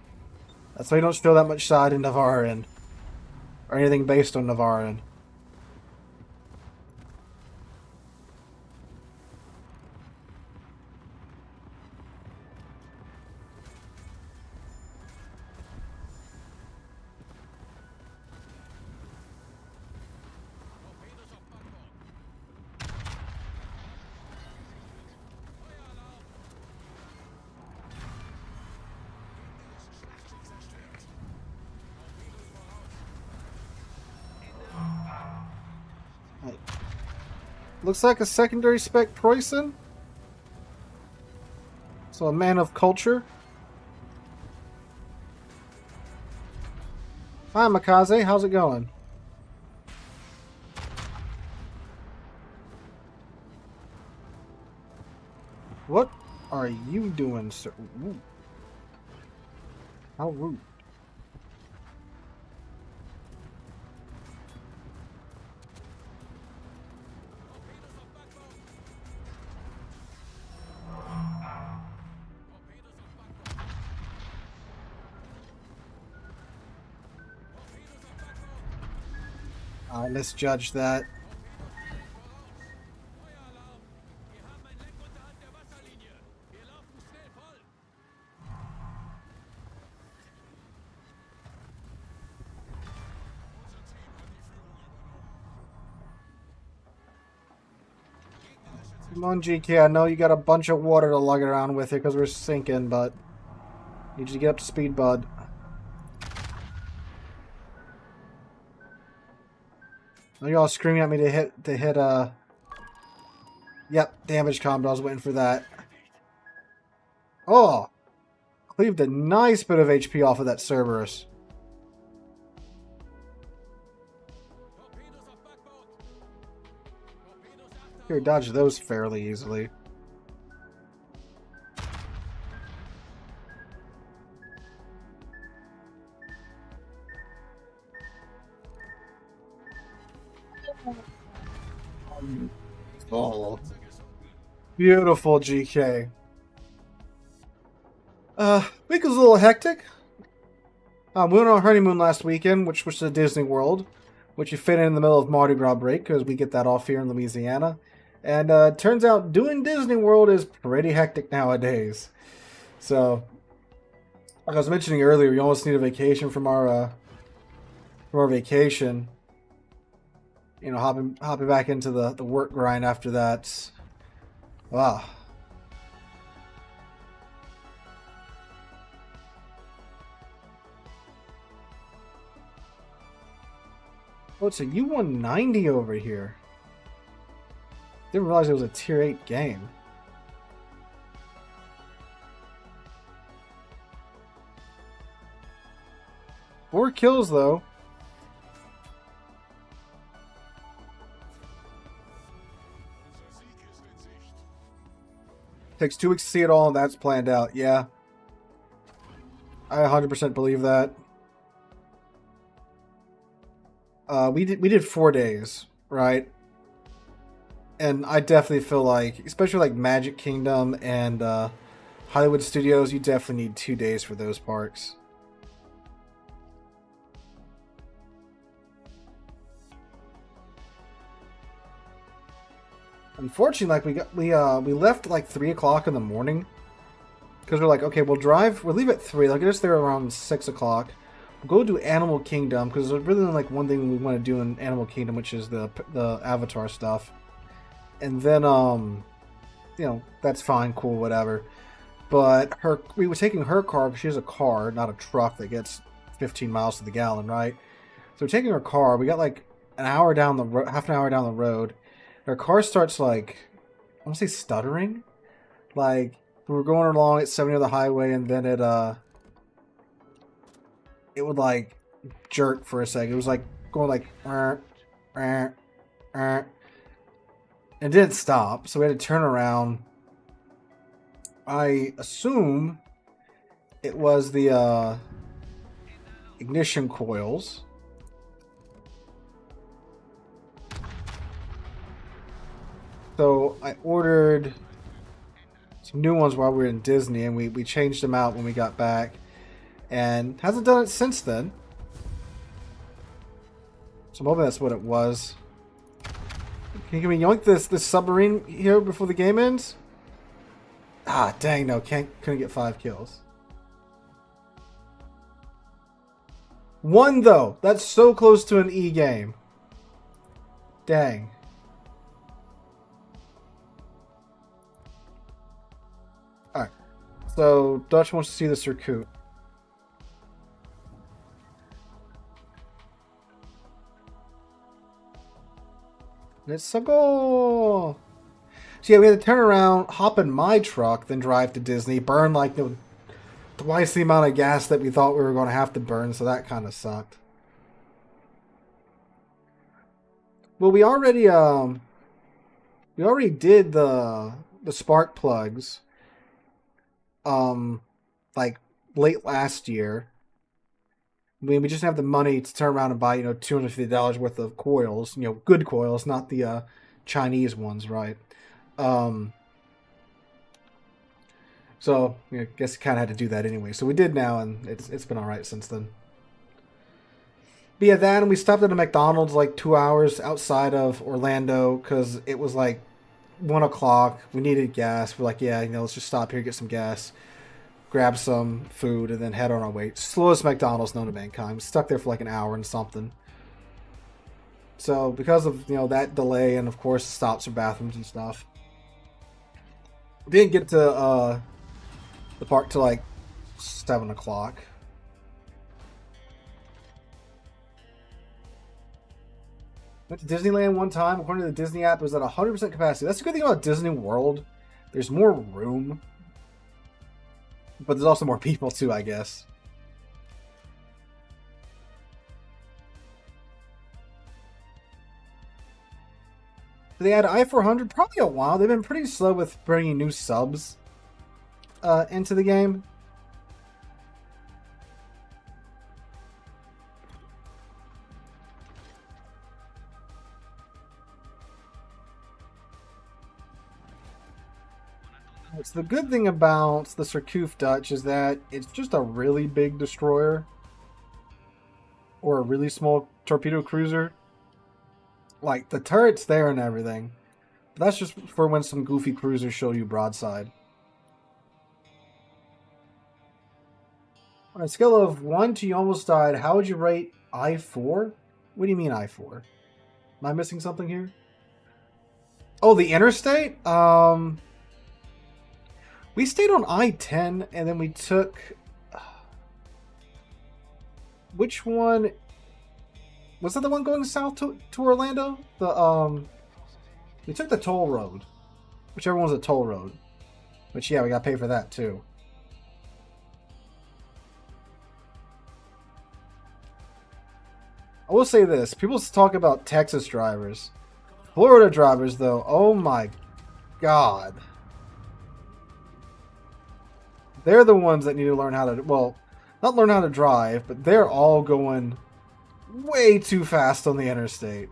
That's why you don't show that much side in Navarin. Or anything based on Navarin. Looks like a secondary spec Preußen. So a man of culture. Hi, Makaze. How's it going? What are you doing, sir? Ooh. How rude. Alright, let's judge that. Come on, GK, I know you got a bunch of water to lug around with you because we're sinking, but need you to get up to speed, bud. I know y'all screaming at me to hit, yep, damage combo, I was waiting for that. Oh! Cleaved a nice bit of HP off of that Cerberus. Here, dodge those fairly easily. Oh. Beautiful, GK. Week was a little hectic. We went on our honeymoon last weekend, which was to Disney World, which you fit in the middle of Mardi Gras break because we get that off here in Louisiana. And turns out doing Disney World is pretty hectic nowadays. So, like I was mentioning earlier, we almost need a vacation from our vacation. You know, hopping back into the work grind after that. Wow. Oh, it's a U190 over here. Didn't realize it was a tier 8 game. Four kills though. Takes 2 weeks to see it all, and that's planned out. Yeah. I 100% believe that. We did 4 days, right? And I definitely feel like, especially like Magic Kingdom and Hollywood Studios, you definitely need 2 days for those parks. Unfortunately, like we left at like 3 o'clock in the morning because we're like, okay, we'll leave at 3. They'll get us there around 6 o'clock. We'll go do Animal Kingdom because there's really like one thing we want to do in Animal Kingdom, which is the Avatar stuff. And then you know, that's fine, cool, whatever. But we were taking her car because she has a car, not a truck that gets 15 miles to the gallon, right? So we're taking her car. We got like an hour down the road, half an hour down the road. Her car starts like, I want to say stuttering. Like we were going along at 70 on the highway, and then it would like jerk for a second. It was like going like and it didn't stop, so we had to turn around. I assume it was the ignition coils. So I ordered some new ones while we were in Disney, and we changed them out when we got back. And hasn't done it since then. So I'm hoping that's what it was. Can you give me yoink this submarine here before the game ends? Ah, dang, no, couldn't get 5 kills. 1 though. That's so close to an E game. Dang. Alright. So Dutch wants to see the circuit. Let's go. So yeah, we had to turn around, hop in my truck, then drive to Disney, burn like twice the amount of gas that we thought we were going to have to burn, so that kind of sucked. Well, we already did the spark plugs like late last year. I mean, we just have the money to turn around and buy, $250 worth of coils, good coils, not the Chinese ones, right? So I guess you kind of had to do that anyway. So we did now, and it's been all right since then. But yeah, that, and we stopped at a McDonald's like 2 hours outside of Orlando because it was like 1 o'clock. We needed gas. We're like, yeah, let's just stop here, get some gas, grab some food, and then head on our way. Slowest McDonald's known to mankind. We stuck there for like an hour and something. So because of that delay, and of course stops for bathrooms and stuff, we didn't get to the park till like 7 o'clock. Went to Disneyland one time. According to the Disney app, it was at 100% capacity. That's the good thing about Disney World. There's more room. But there's also more people too, I guess. They had I-400 probably a while. They've been pretty slow with bringing new subs into the game. So the good thing about the Surcouf Dutch is that it's just a really big destroyer. or a really small torpedo cruiser, like the turret's there and everything. But that's just for when some goofy cruisers show you broadside. On a scale of 1 to you almost died, how would you rate I-4? What do you mean I-4? Am I missing something here? Oh, the interstate? We stayed on I-10 and then we took... Which one? Was that the one going south to Orlando? We took the toll road. Whichever one was a toll road. Which, yeah, we got to pay for that too. I will say this. People talk about Texas drivers. Florida drivers, though, oh my god. They're the ones that need to learn how to... Well, not learn how to drive, but they're all going way too fast on the interstate.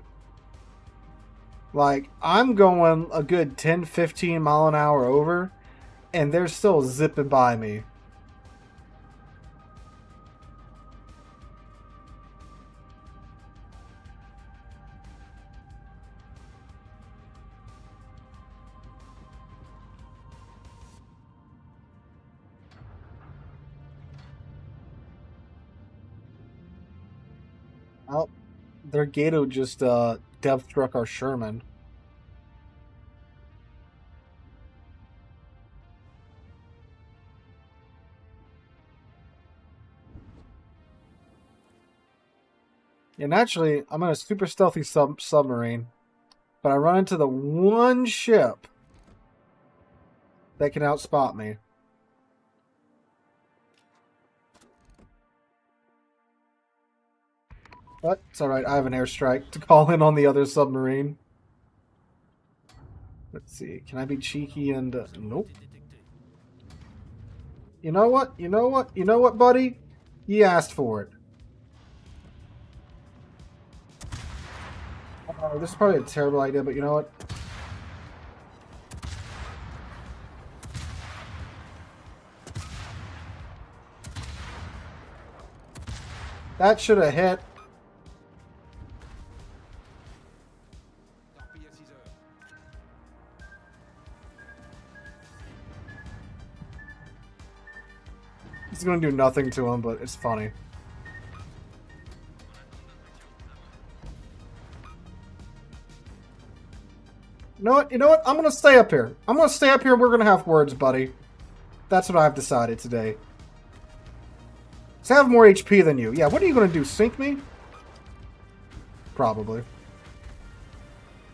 Like, I'm going a good 10, 15 mile an hour over, and they're still zipping by me. Oh, their Gato just depth struck our Sherman. And actually, I'm in a super stealthy submarine, but I run into the one ship that can outspot me. But it's alright, I have an airstrike to call in on the other submarine. Let's see, can I be cheeky and... nope. You know what? You know what? You know what, buddy? You asked for it. Oh, this is probably a terrible idea, but you know what? That should have hit. It's going to do nothing to him, but it's funny. You know what? You know what? I'm going to stay up here. I'm going to stay up here and we're going to have words, buddy. That's what I've decided today. So I have more HP than you. Yeah, what are you going to do? Sink me? Probably.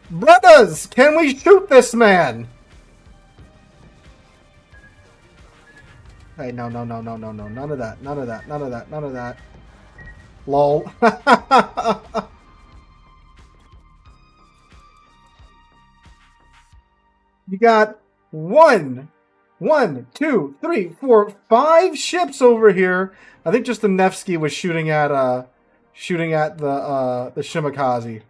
Brothers! Can we shoot this man? Hey, no, no, no, no, no, no. None of that. None of that. None of that. None of that. Lol. You got one, two, three, four, 5 ships over here. I think just the Nevsky was shooting at the Shimakaze.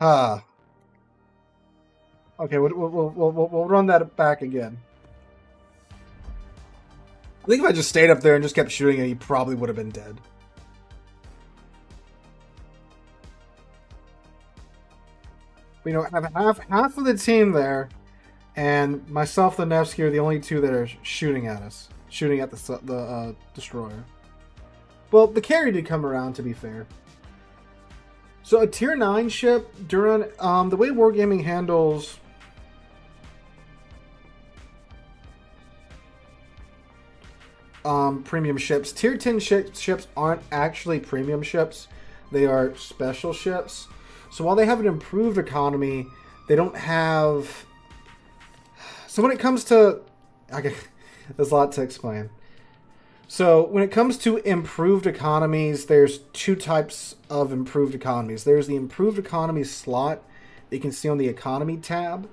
Ah. Okay, we'll run that back again. I think if I just stayed up there and just kept shooting it, he probably would have been dead. But, you know, I have half of the team there, and myself and Nevsky are the only two that are shooting at us, shooting at the destroyer. Well, the carry did come around, to be fair. So a tier 9 ship, during the way Wargaming handles premium ships, tier 10 ships aren't actually premium ships. They are special ships. So while they have an improved economy, they don't have... So when it comes to... Okay, there's a lot to explain. So when it comes to improved economies, there's 2 types of improved economies. There's the improved economy slot that you can see on the economy tab.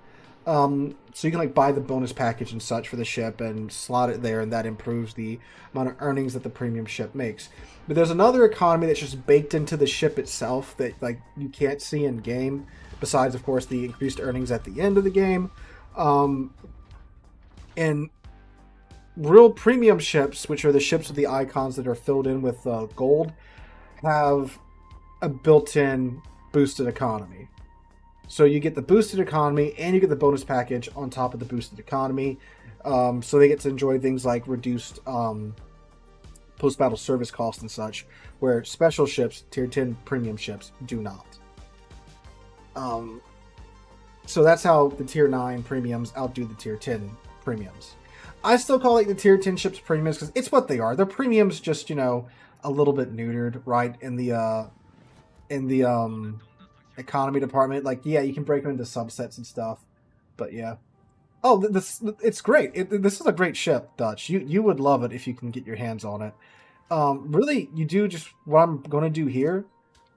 So you can like buy the bonus package and such for the ship and slot it there, and that improves the amount of earnings that the premium ship makes. But there's another economy that's just baked into the ship itself that like you can't see in game, besides of course the increased earnings at the end of the game. And real premium ships, which are the ships with the icons that are filled in with gold, have a built-in boosted economy. So you get the boosted economy and you get the bonus package on top of the boosted economy. So they get to enjoy things like reduced post-battle service costs and such, where special ships, tier 10 premium ships, do not. So that's how the tier 9 premiums outdo the tier 10 premiums. I still call like the tier 10 ships premiums because it's what they are. They're premiums, just, you know, a little bit neutered, right? In the economy department. Like, yeah, you can break them into subsets and stuff, but yeah. Oh, it's great. This is a great ship, Dutch. You would love it if you can get your hands on it. Really, you do just what I'm going to do here,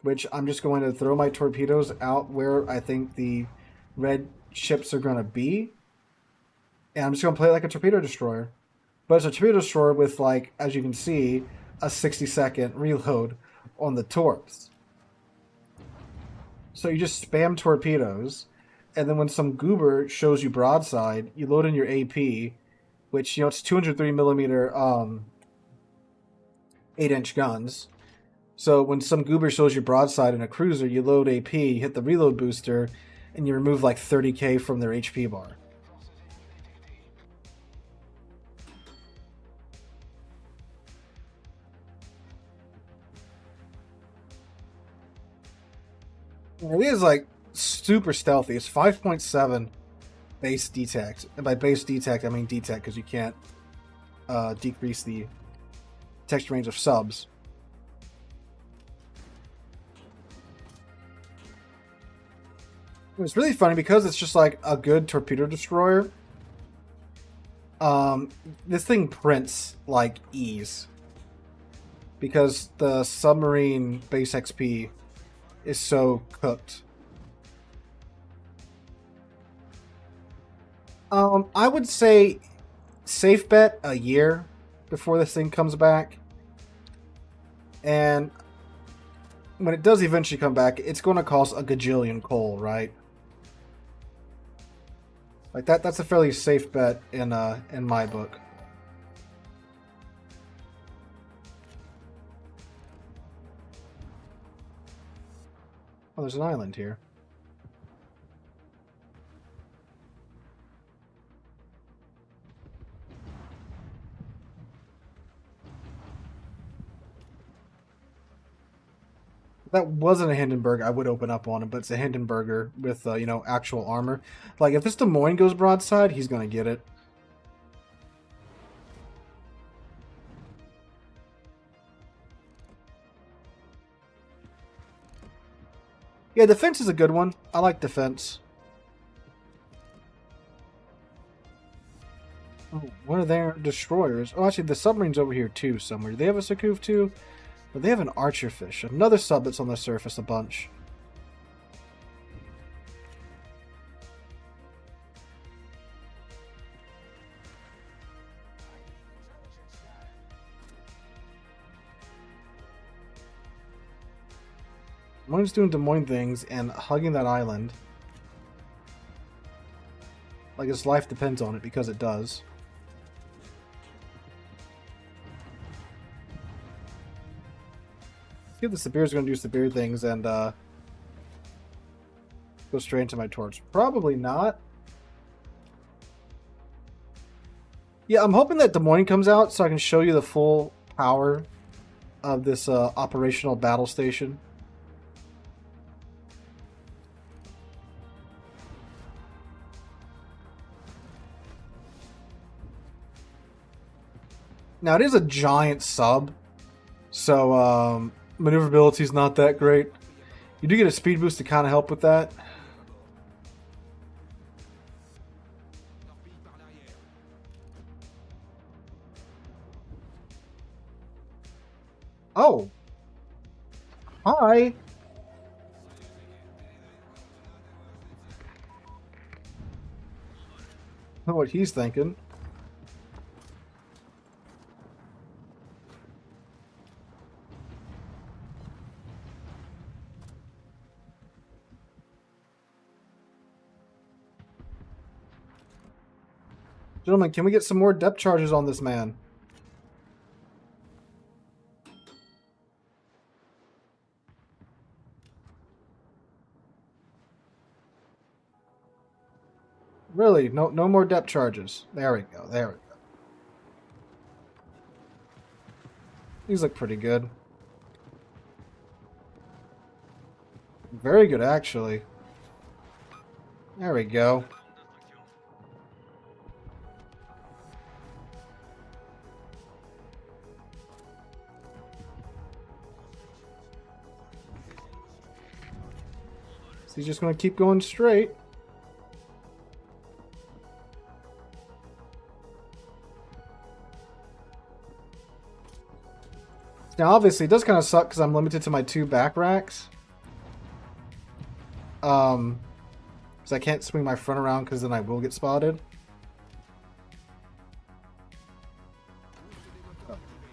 which I'm just going to throw my torpedoes out where I think the red ships are going to be. And I'm just going to play it like a torpedo destroyer. But it's a torpedo destroyer with, like, as you can see, a 60-second reload on the torps. So you just spam torpedoes, and then when some goober shows you broadside, you load in your AP, which, you know, it's 203 millimeter 8-inch guns. So when some goober shows you broadside in a cruiser, you load AP, you hit the reload booster, and you remove like 30k from their HP bar. It is like super stealthy. It's 5.7 base detect. And by base detect, I mean detect because you can't decrease the detection range of subs. It's really funny because it's just like a good torpedo destroyer. This thing prints like ease because the submarine base XP is so cooked. I would say safe bet a year before this thing comes back. And when it does eventually come back, it's going to cost a gajillion coal, right? Like that's a fairly safe bet in my book. Oh, there's an island here. If that wasn't a Hindenburg, I would open up on it, but it's a Hindenburger with, you know, actual armor. Like, if this Des Moines goes broadside, he's going to get it. Yeah, defense is a good one. I like defense. Oh, what are their destroyers? Oh, actually, the submarine's over here, too, somewhere. Do they have a Surcouf, too? But they have an Archerfish. Another sub that's on the surface a bunch. Des Moines doing Des Moines things and hugging that island. Like his life depends on it, because it does. See if the Sibir's going to do Sibir things and go straight into my torch. Probably not. Yeah, I'm hoping that Des Moines comes out so I can show you the full power of this operational battle station. Now, it is a giant sub, so maneuverability is not that great. You do get a speed boost to kind of help with that. Oh. Hi. I know what he's thinking. Gentlemen, can we get some more depth charges on this man? Really? No more depth charges. There we go. There we go. These look pretty good. Very good, actually. There we go. So he's just going to keep going straight. Now, obviously, it does kind of suck because I'm limited to my 2 back racks. Because I can't swing my front around because then I will get spotted.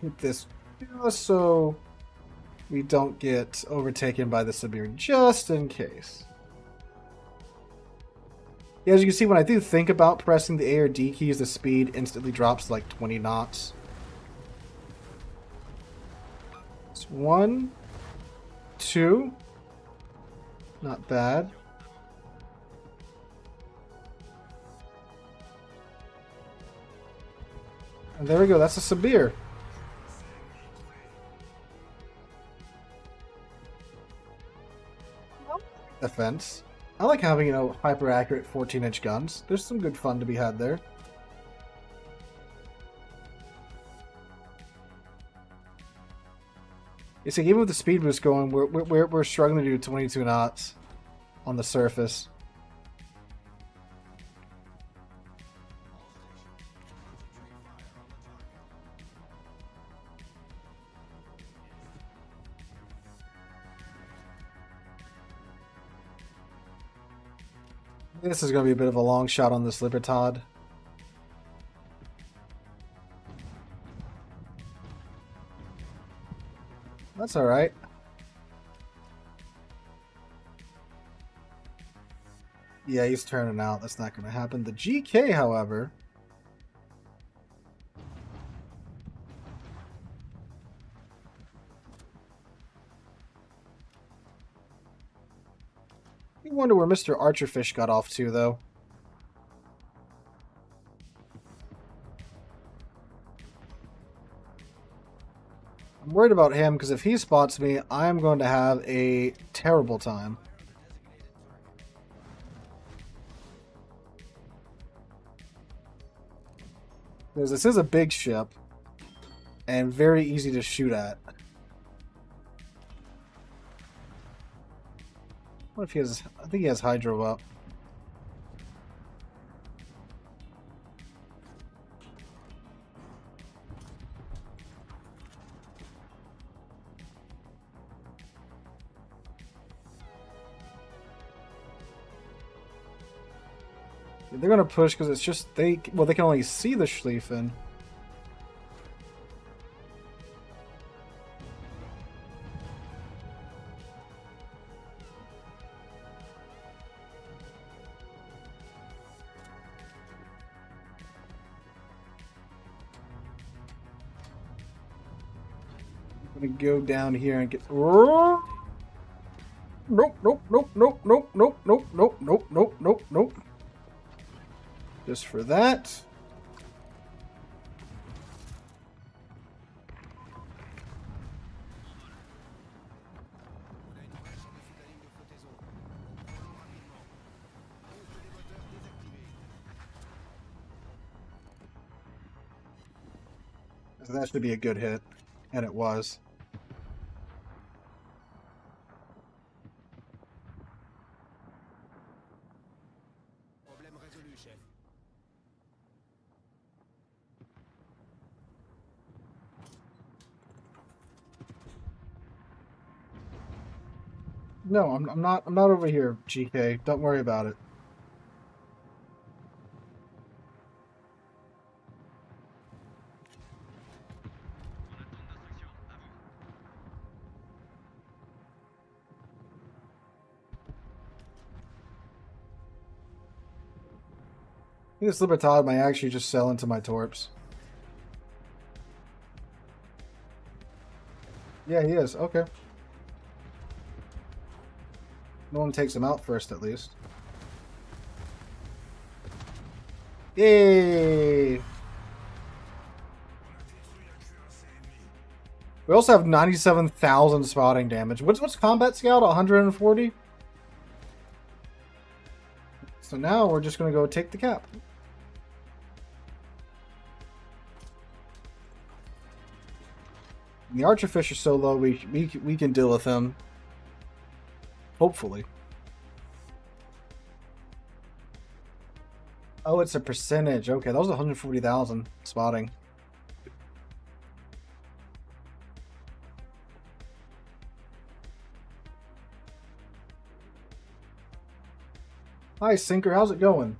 Hit this just so we don't get overtaken by the Sibir, just in case. Yeah, as you can see, when I do think about pressing the A or D keys, the speed instantly drops to like 20 knots. It's 1, 2. Not bad. And there we go. That's a Sibir. Defense. I like having, hyper accurate 14-inch guns. There's some good fun to be had there. You see, even with the speed boost going, we're struggling to do 22 knots on the surface. This is going to be a bit of a long shot on this Libertad. That's alright. Yeah, he's turning out. That's not going to happen. The GK, however... I wonder where Mr. Archerfish got off to, though. I'm worried about him, because if he spots me, I'm going to have a terrible time. Because this is a big ship, and very easy to shoot at. What if he has... I think he has Hydro up. They're going to push because it's just... they can only see the Schlieffen. I'm going to go down here and get... Nope, nope, nope, nope, nope, nope, nope, nope, nope, nope, nope, nope. Just for that. So that should be a good hit. And it was. No, I'm not over here, GK. Don't worry about it. this Libertad might actually just sell into my torps. Yeah, he is. Okay. No one takes him out first, at least. Yay! We also have 97,000 spotting damage. What's combat scout? 140? So now we're just going to go take the cap. The archerfish are so low, we can deal with them. Hopefully. Oh, it's a percentage. Okay, that was 140,000 spotting. Hi, Sinker. How's it going?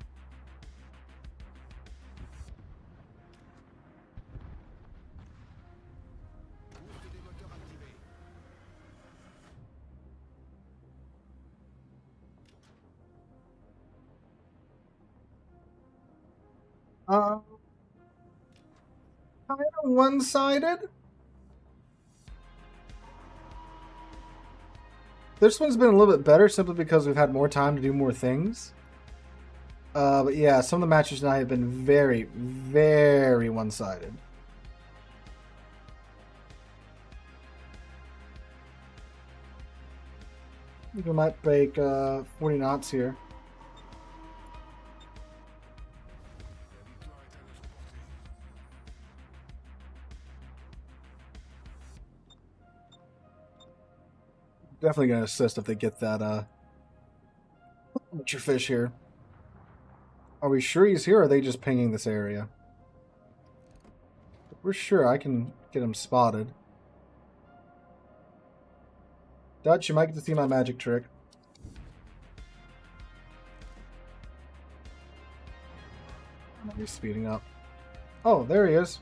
Kind of one-sided. This one's been a little bit better simply because we've had more time to do more things. But yeah, some of the matches tonight have been very, very one-sided. I think we might break 40 knots here. Definitely going to assist if they get that butcher fish here. Are we sure he's here, or are they just pinging this area? We're sure I can get him spotted. Dutch, you might get to see my magic trick. He's speeding up. Oh, there he is.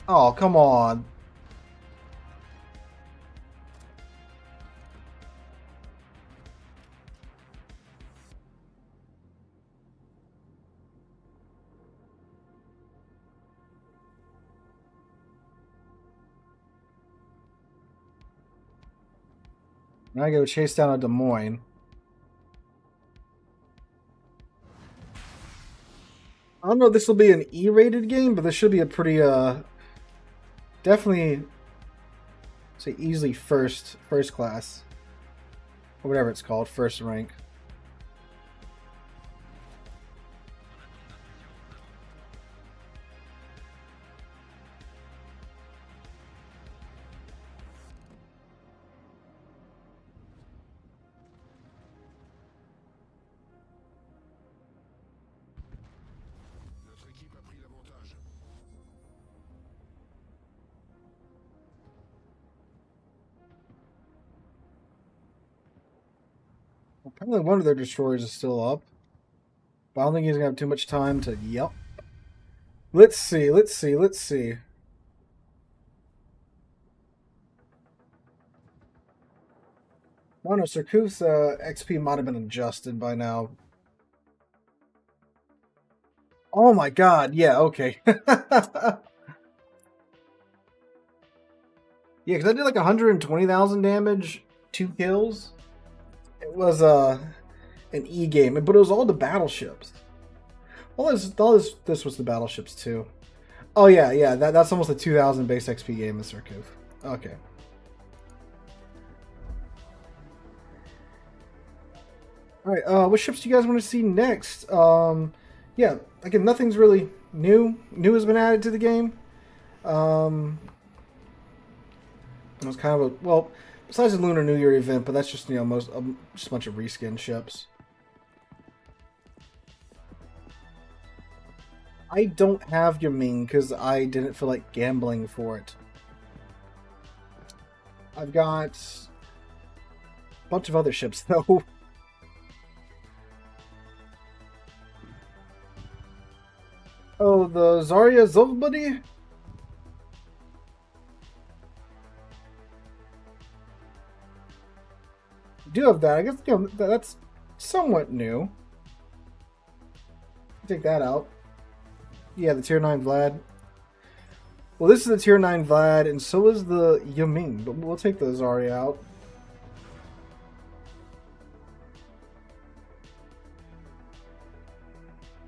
Oh, come on. Now I go chase down a Des Moines. I don't know if this will be an E-rated game, but this should be a pretty, definitely, say easily first class. Or whatever it's called, first rank. Apparently one of their destroyers is still up. But I don't think he's going to have too much time to... Yep. Let's see. Mono Surcouf's XP might have been adjusted by now. Oh my god, yeah, okay. Yeah, because I did like 120,000 damage, 2 kills. It was an E game, but it was all the battleships. This was the battleships too. Oh yeah, that's almost a 2,000 base XP game in Surcouf. Okay. Alright, what ships do you guys want to see next? Yeah, again, nothing's really new. New has been added to the game. It was kind of a, well, besides the Lunar New Year event, but that's just, you know, just a bunch of reskin ships. I don't have Yaming because I didn't feel like gambling for it. I've got a bunch of other ships, though. Oh, the Zarya Zovbuddy? Do have that. I guess, you know, that's somewhat new. Take that out. Yeah, the tier 9 Vlad. Well, this is the tier 9 Vlad, and so is the Yaming, but we'll take the Zarya out.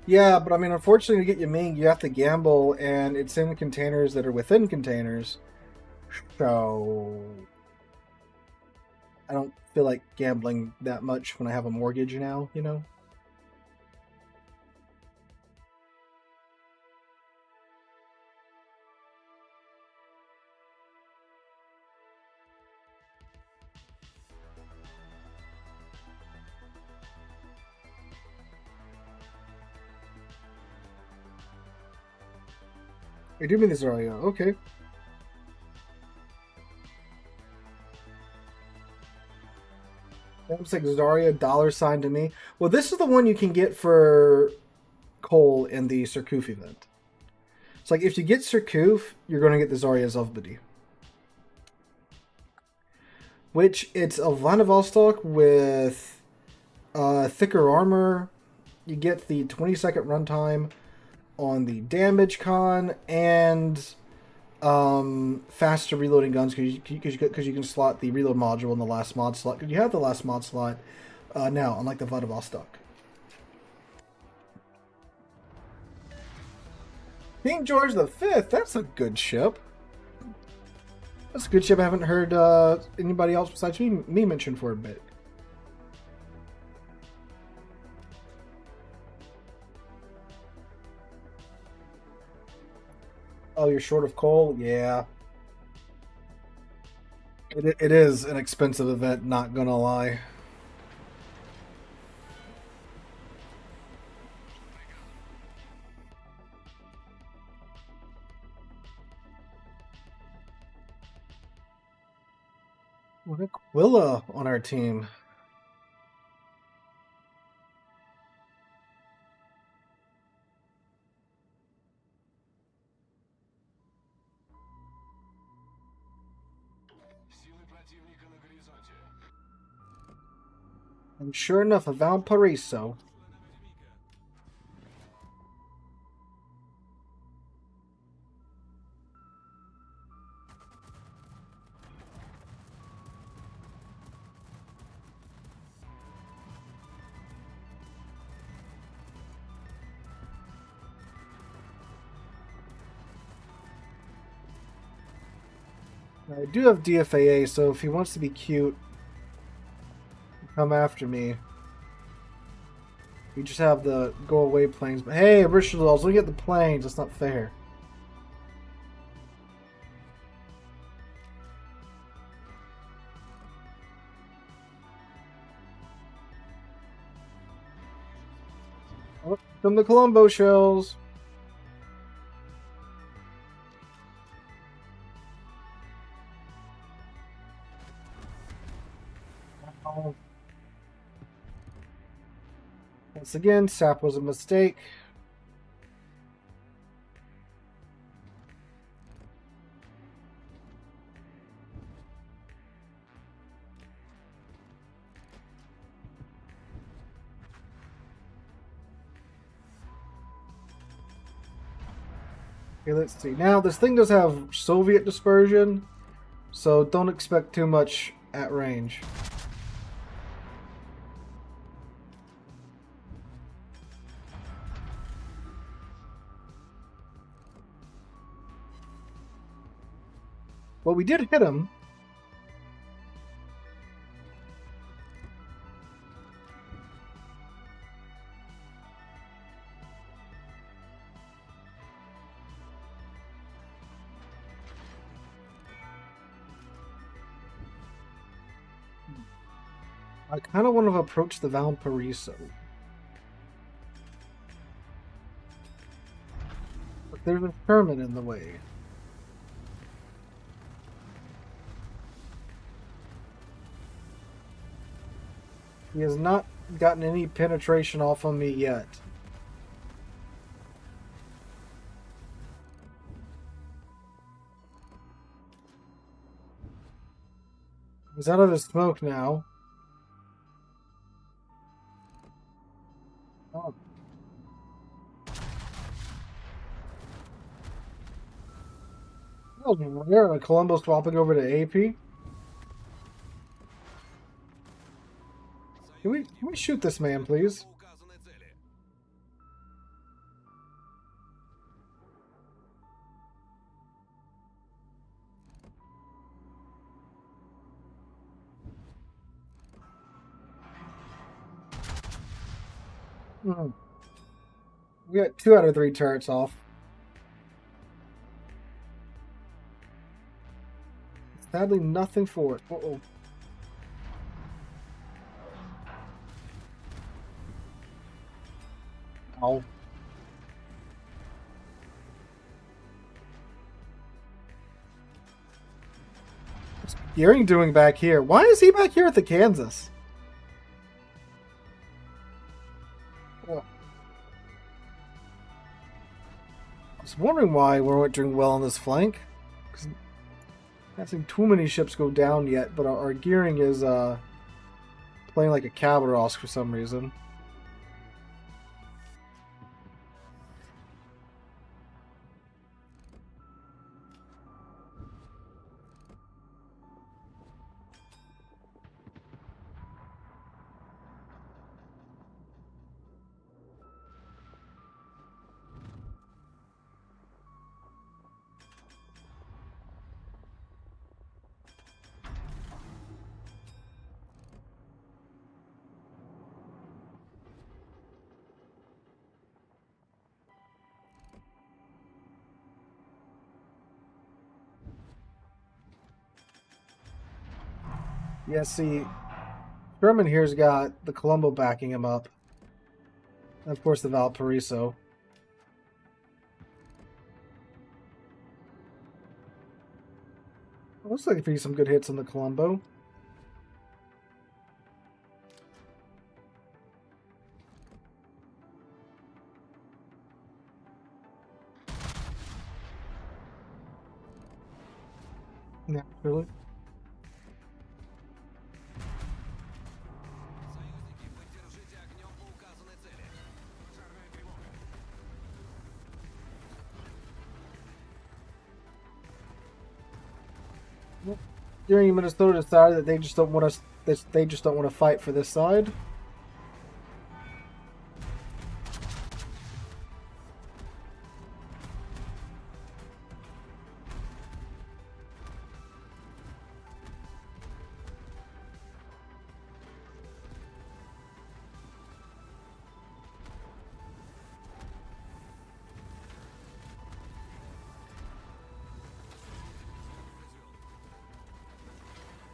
Yeah, but I mean, unfortunately, to get Yaming, you have to gamble, and it's in containers that are within containers. So I don't feel like gambling that much when I have a mortgage now, you know? I do mean the Zarya, okay. That looks like Zarya $ to me. Well, this is the one you can get for Cole in the Surcouf event. It's like if you get Surcouf, you're going to get the Zarya Zovbadi. Which it's a Vladivostock with thicker armor. You get the 20-second runtime on the damage con and faster reloading guns because you can slot the reload module in the last mod slot. Because you have the last mod slot now, unlike the Vladivostock. King George V, that's a good ship. That's a good ship I haven't heard anybody else besides me mention for a bit. Oh, you're short of coal? Yeah. It is an expensive event, not gonna lie. What a Quilla on our team. And sure enough, a Valparaiso. I do have DFAA, so if he wants to be cute, come after me. You just have the go away planes. But hey, Richard, I was looking at the planes. That's not fair. Oh, come the Colombo shells. Oh. Once again, SAP was a mistake. Okay, let's see. Now, this thing does have Soviet dispersion, so don't expect too much at range. Well, we did hit him. I kind of want to approach the Valparaiso. But there's a Sherman in the way. He has not gotten any penetration off on me yet. He's out of his smoke now. Oh, rare. Columbo swapping over to AP. Can we shoot this man, please? Hmm. We got 2 out of 3 turrets off. Sadly, nothing for it. Uh-oh. Ow. What's Gearing doing back here? Why is he back here with the Kansas? Oh. I was wondering why we weren't doing well on this flank. I haven't seen too many ships go down yet, but our gearing is playing like a Caballeros for some reason. Yeah, see, Sherman here's got the Colombo backing him up. And of course the Valparaiso. Looks like there'd be some good hits on the Colombo. Naturally. During Minnesota decided that they just don't want us. They just don't want to fight for this side.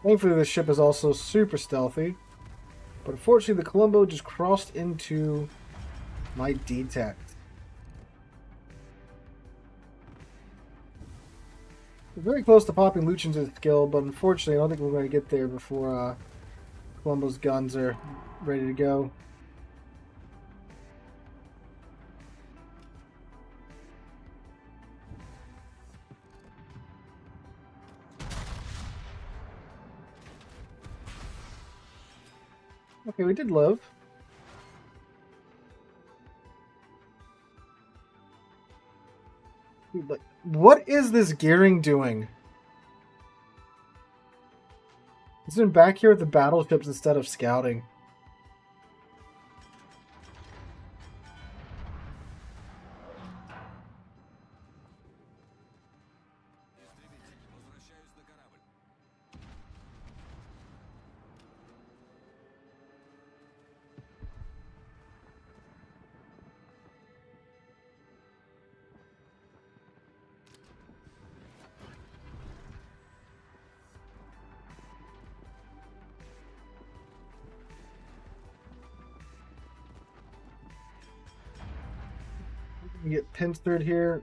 Thankfully, this ship is also super stealthy. But unfortunately, the Colombo just crossed into my detect. We're very close to popping Lucian's skill, but unfortunately, I don't think we're going to get there before Colombo's guns are ready to go. Okay, we did live. Dude, like, what is this gearing doing? It's been back here with the battleships instead of scouting. We get pinstered here.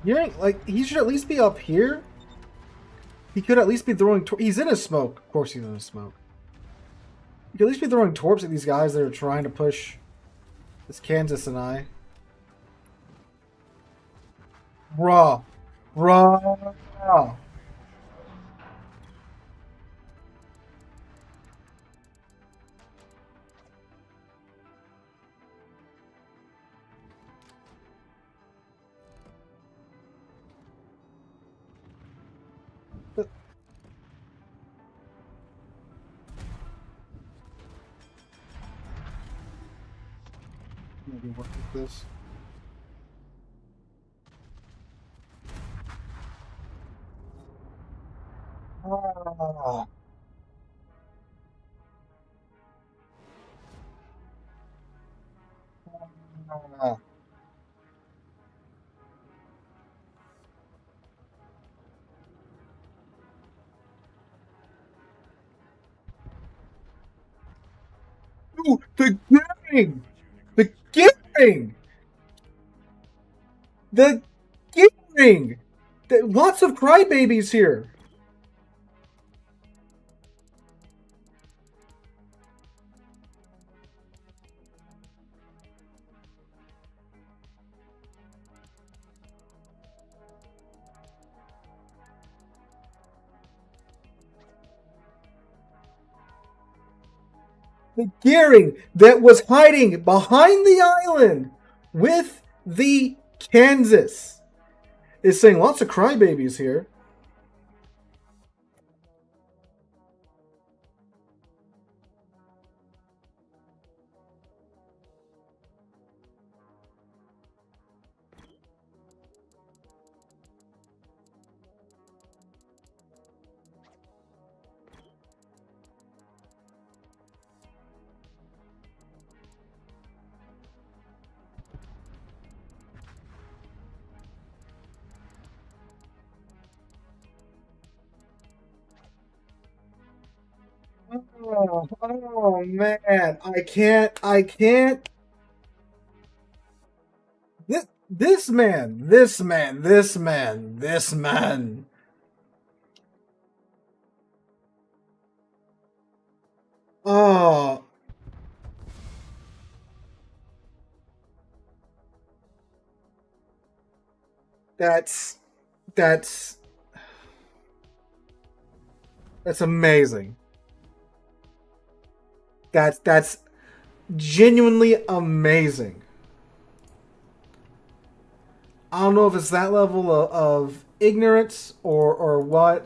Like, he should at least be up here. He could at least be throwing... He's in his smoke. Of course he's in his smoke. He could at least be throwing torps at these guys that are trying to push this Kansas and I. Bruh. Bruh. Maybe work with this. Ah. Ah. Ooh, the giving! The giving! The giving! Lots of crybabies here. The gearing that was hiding behind the island with the Kansas is saying lots of crybabies here. Oh man, I can't. This man. Oh, that's that's that's amazing. That's genuinely amazing. I don't know if it's that level of ignorance or what.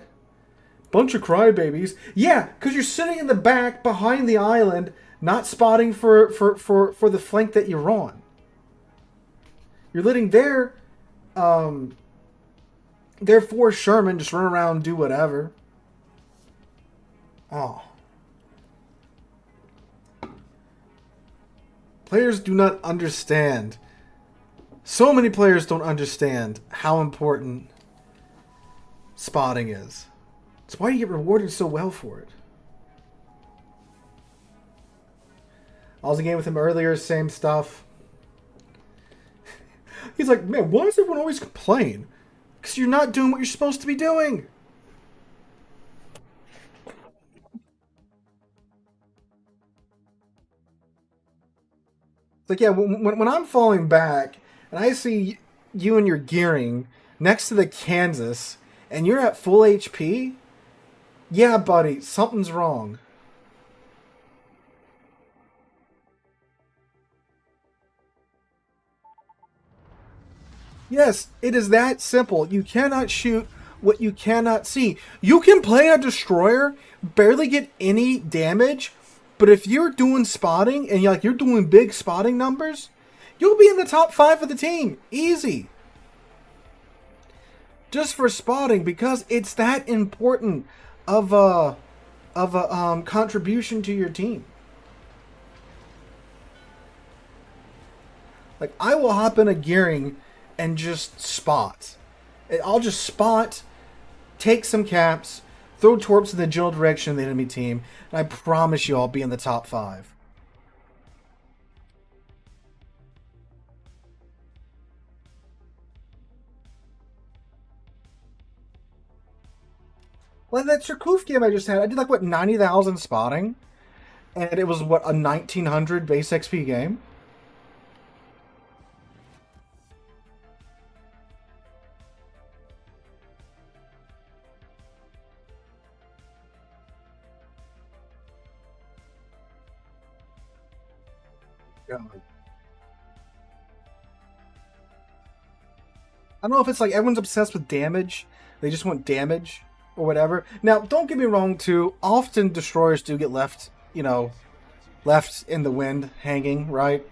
Bunch of crybabies. Yeah, because you're sitting in the back behind the island, not spotting for the flank that you're on. You're letting their four Sherman just run around and do whatever. Oh. Players do not understand. So many players don't understand how important spotting is. It's why you get rewarded so well for it. I was in a game with him earlier, same stuff. He's like, man, why does everyone always complain? Because you're not doing what you're supposed to be doing. It's like, yeah, when I'm falling back and I see you and your gearing next to the Kansas and you're at full HP, yeah, buddy, something's wrong. Yes, it is that simple. You cannot shoot what you cannot see. You can play a destroyer, barely get any damage, but if you're doing spotting and you're doing big spotting numbers, you'll be in the top 5 of the team. Easy. Just for spotting, because it's that important of a contribution to your team. Like, I will hop in a gearing and just spot. I'll just spot, take some caps, throw torps in the general direction of the enemy team, and I promise you I'll be in the top 5. Well, that Surcouf game I just had, I did 90,000 spotting, and it was a 1900 base XP game. God. I don't know if it's everyone's obsessed with damage. They just want damage or whatever. Now, don't get me wrong, too. Often destroyers do get left in the wind, hanging, right?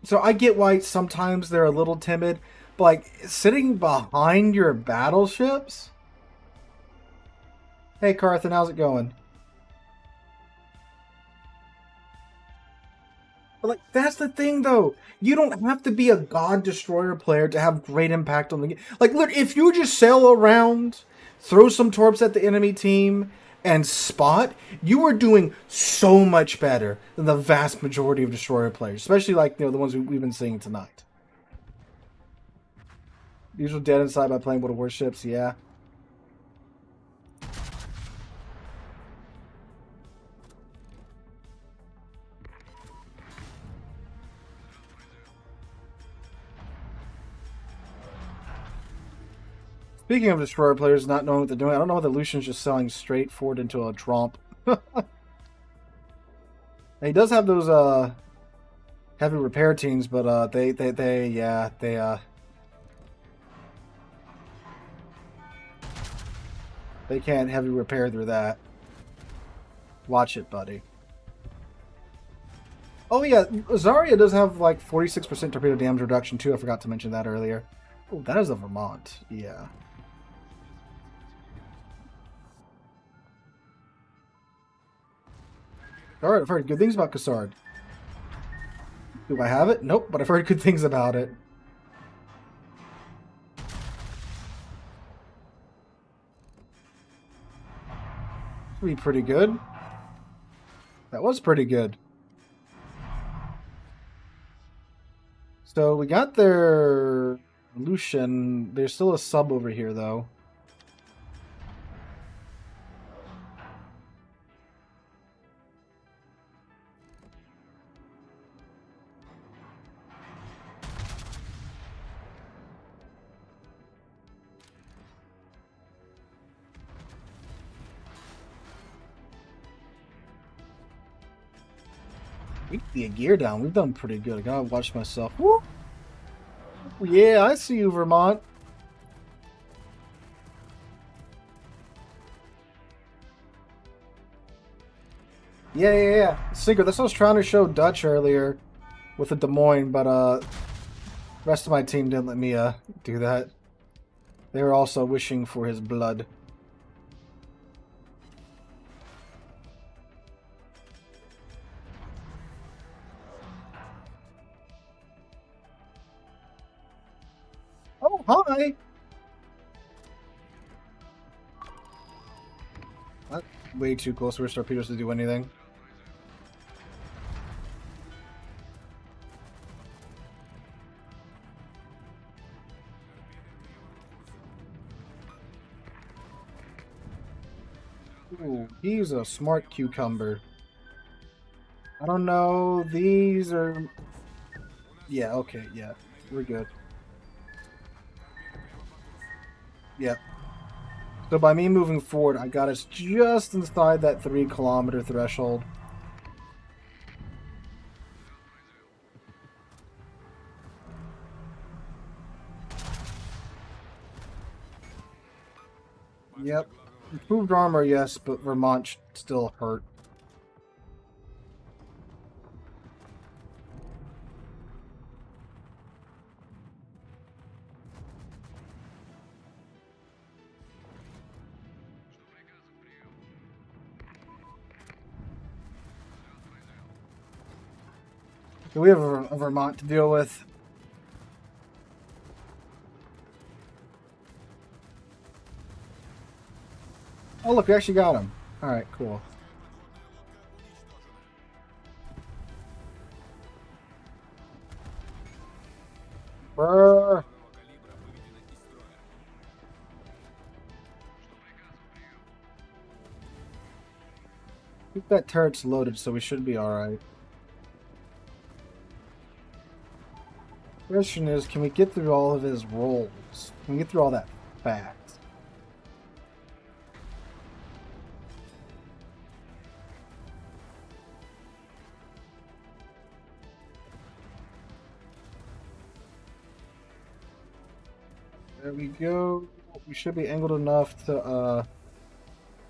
So I get why sometimes they're a little timid, but like sitting behind your battleships. Hey Carthan, how's it going? But like that's the thing though. You don't have to be a God Destroyer player to have great impact on the game. Like look, if you just sail around, throw some torps at the enemy team, and spot, you are doing so much better than the vast majority of Destroyer players, especially like the ones we've been seeing tonight. Usual dead inside by playing with Warships, yeah. Speaking of Destroyer players not knowing what they're doing, I don't know whether Lucian's just selling straight forward into a tromp. He does have those heavy repair teams, but they can't heavy repair through that. Watch it, buddy. Oh yeah, Zarya does have like 46% torpedo damage reduction too. I forgot to mention that earlier. Oh, that is a Vermont. Yeah. Alright, I've heard good things about Cassard. Do I have it? Nope, but I've heard good things about it. Be pretty good. That was pretty good. So we got their Lucian. There's still a sub over here though. We can get gear down. We've done pretty good. I gotta watch myself. Woo! Yeah, I see you, Vermont. Yeah. Sinker. That's what I was trying to show Dutch earlier with the Des Moines, but rest of my team didn't let me do that. They were also wishing for his blood. Oh, hi! That's way too close for torpedoes to do anything. Ooh, he's a smart cucumber. I don't know. These are... Yeah, okay, yeah. We're good. Yep. So by me moving forward, I got us just inside that 3-kilometer threshold. Yep. Improved armor, yes, but Vermont still hurt. We have a Vermont to deal with. Oh, look, we actually got him. Alright, cool. Brrr. I think that turret's loaded, so we should be alright. Question is, can we get through all of his rolls? Can we get through all that fast? There we go. We should be angled enough to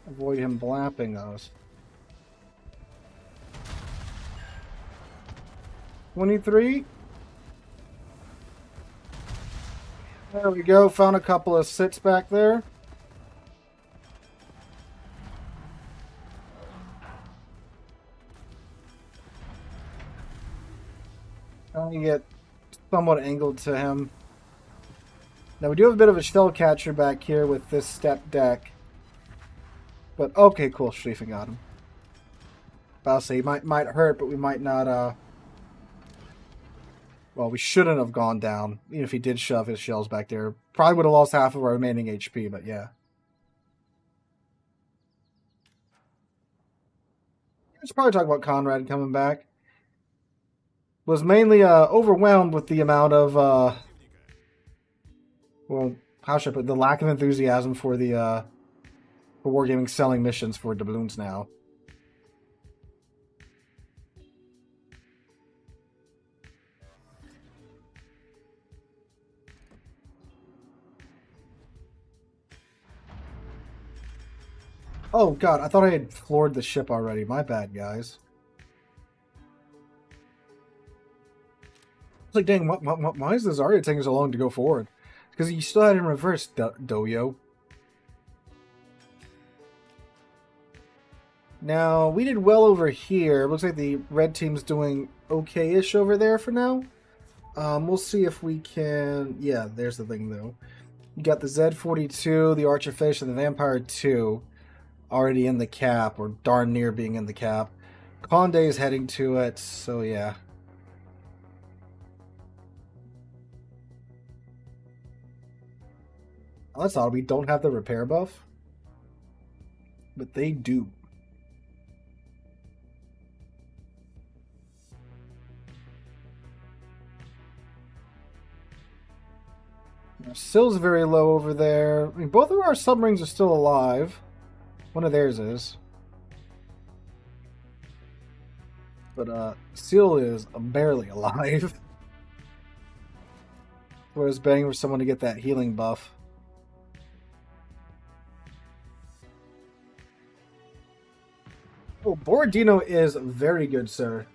avoid him blapping us. 23? There we go. Found a couple of sits back there. Trying to get somewhat angled to him. Now we do have a bit of a shell catcher back here with this step deck. But okay, cool. Schlieffen got him. I'll say he might hurt, but we might not. Well, we shouldn't have gone down, even if he did shove his shells back there. Probably would have lost half of our remaining HP, but yeah. We should probably talk about Conrad coming back. Was mainly overwhelmed with the amount of, well, how should I put it? The lack of enthusiasm for the for Wargaming selling missions for doubloons now. Oh god, I thought I had floored the ship already. My bad, guys. It's like, dang, why is the Zarya taking so long to go forward? Because you still had it in reverse, Doyo. Now, we did well over here. Looks like the red team's doing okay-ish over there for now. We'll see if we can... Yeah, there's the thing, though. You got the Z-42, the Archerfish, and the Vampire 2 already in the cap, or darn near being in the cap. Conde is heading to it, so yeah. Oh, that's odd. We don't have the repair buff. But they do. Our Sill's very low over there. I mean, both of our submarines are still alive. One of theirs is. But Seal is barely alive. Whereas bang for someone to get that healing buff. Oh, Borodino is very good, sir.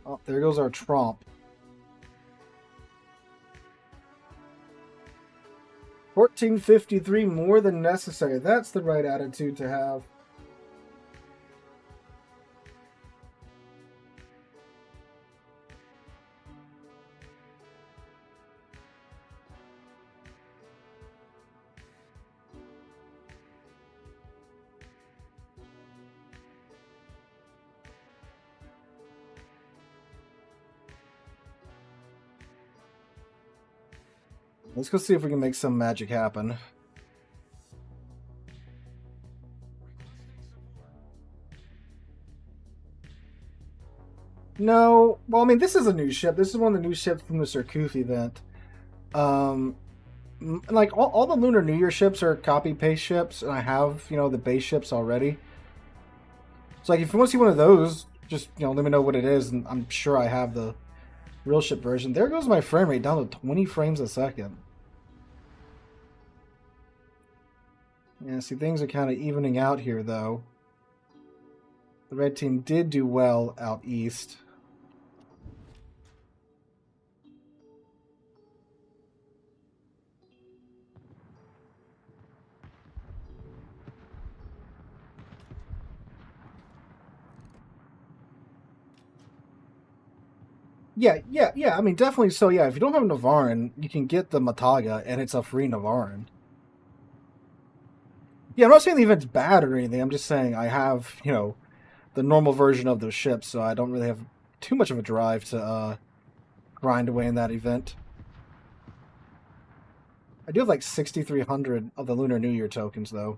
Oh, there goes our Tromp. 1453 more than necessary. That's the right attitude to have. Let's go see if we can make some magic happen. No, well, I mean, this is a new ship. This is one of the new ships from the Surcouf event. Like, all the Lunar New Year ships are copy-paste ships, and I have, you know, the base ships already. So, like, if you want to see one of those, just, you know, let me know what it is, and I'm sure I have the real ship version. There goes my frame rate down to 20 frames a second. Yeah, see, things are kind of evening out here, though. The red team did do well out east. Yeah. I mean, definitely. So, yeah, if you don't have Navarin, you can get the Mataga, and it's a free Navarin. Yeah, I'm not saying the event's bad or anything. I'm just saying I have, you know, the normal version of those ships, so I don't really have too much of a drive to grind away in that event. I do have like 6,300 of the Lunar New Year tokens, though.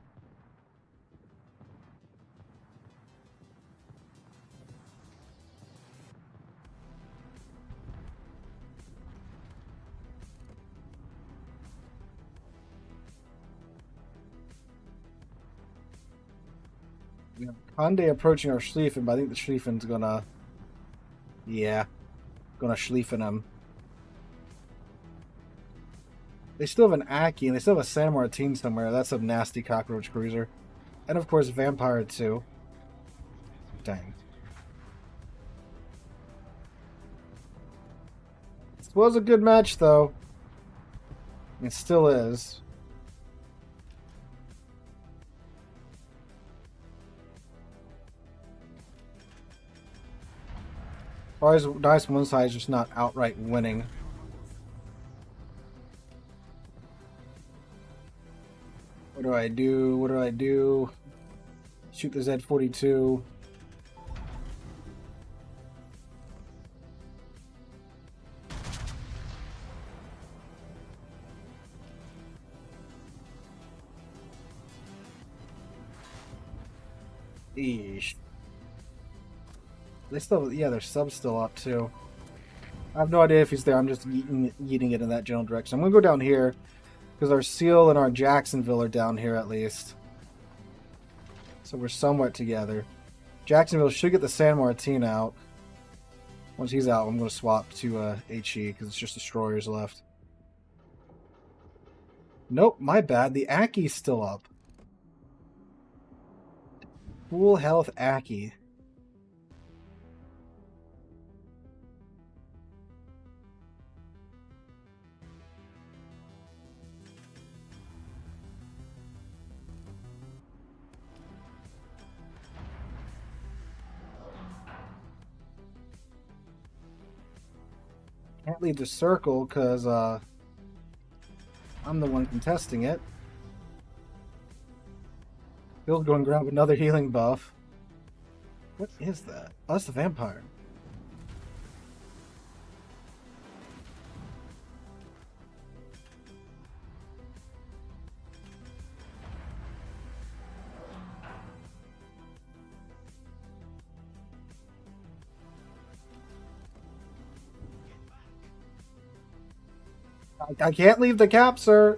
Conde approaching our Schlieffen, but I think the Schlieffen's gonna... Yeah. Gonna Schlieffen him. They still have an Aki, and they still have a San Martin somewhere. That's a nasty cockroach cruiser. And of course, Vampire 2. Dang. This was a good match, though. It still is. Always nice one side is just not outright winning. What do I do? What do I do? Shoot the Z42. Eesh. They still, yeah, their sub's still up too. I have no idea if he's there. I'm just yeeting it in that general direction. I'm gonna go down here because our Seal and our Jacksonville are down here at least. So we're somewhat together. Jacksonville should get the San Martin out. Once he's out, I'm gonna swap to HE because it's just destroyers left. Nope, my bad. The Aki's still up. Full health Aki. Can't leave the circle because I'm the one contesting it. Bill's going to grab another healing buff. What is that? Oh, that's the vampire. I can't leave the cap, sir.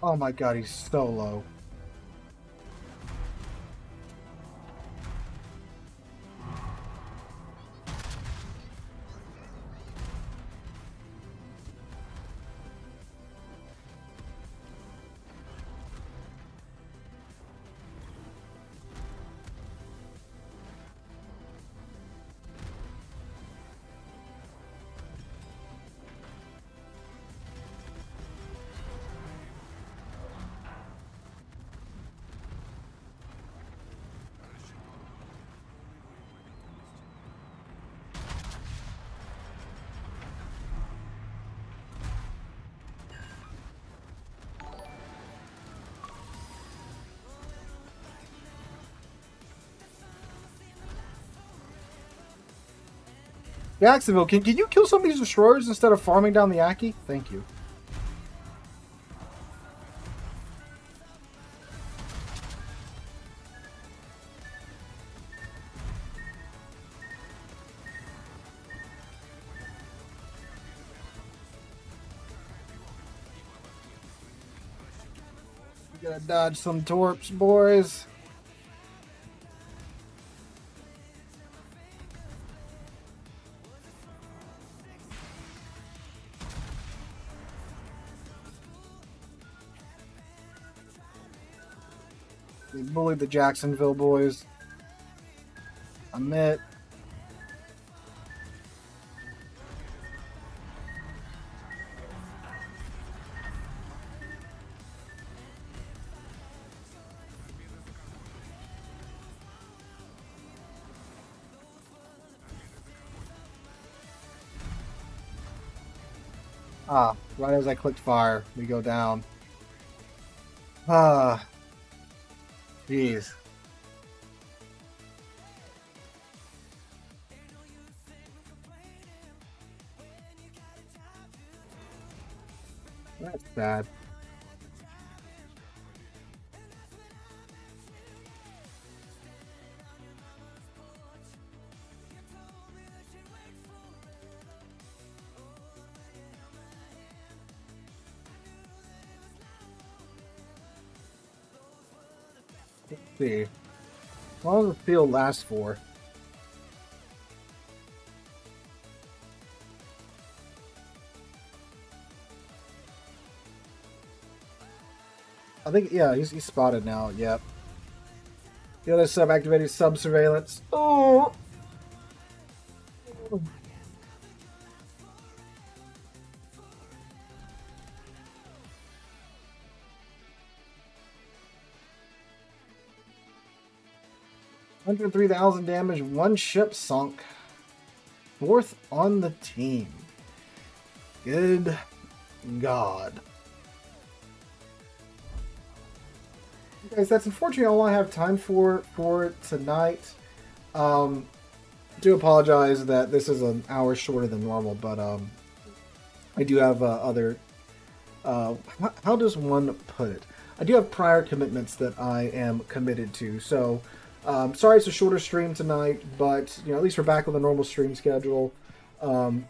Oh my god, he's so low. Jacksonville, can you kill some of these destroyers instead of farming down the Aki? Thank you. We gotta dodge some torps, boys. We bullied the Jacksonville boys. Admit. Ah, right as I clicked fire, we go down. Ah. Jeez. That's bad. Let's see. How long does the field last for? I think, yeah, he's spotted now. Yep. The other sub activated sub surveillance. Oh! $103,000 damage, 1 ship sunk. 4th on the team. Good God. Guys, that's unfortunately all I have time for tonight. Do apologize that this is an hour shorter than normal, but I do have other... how does one put it? I do have prior commitments that I am committed to, so... sorry it's a shorter stream tonight, but you know, at least we're back on the normal stream schedule. Are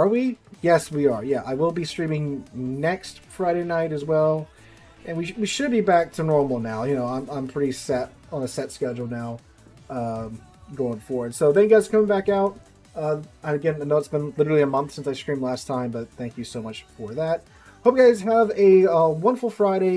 we? Yes, we are. Yeah, I will be streaming next Friday night as well, and we should be back to normal now. You know, I'm pretty set on a set schedule now, going forward. So thank you guys for coming back out. Again, I know it's been literally a month since I streamed last time, but thank you so much for that. Hope you guys have a wonderful Friday.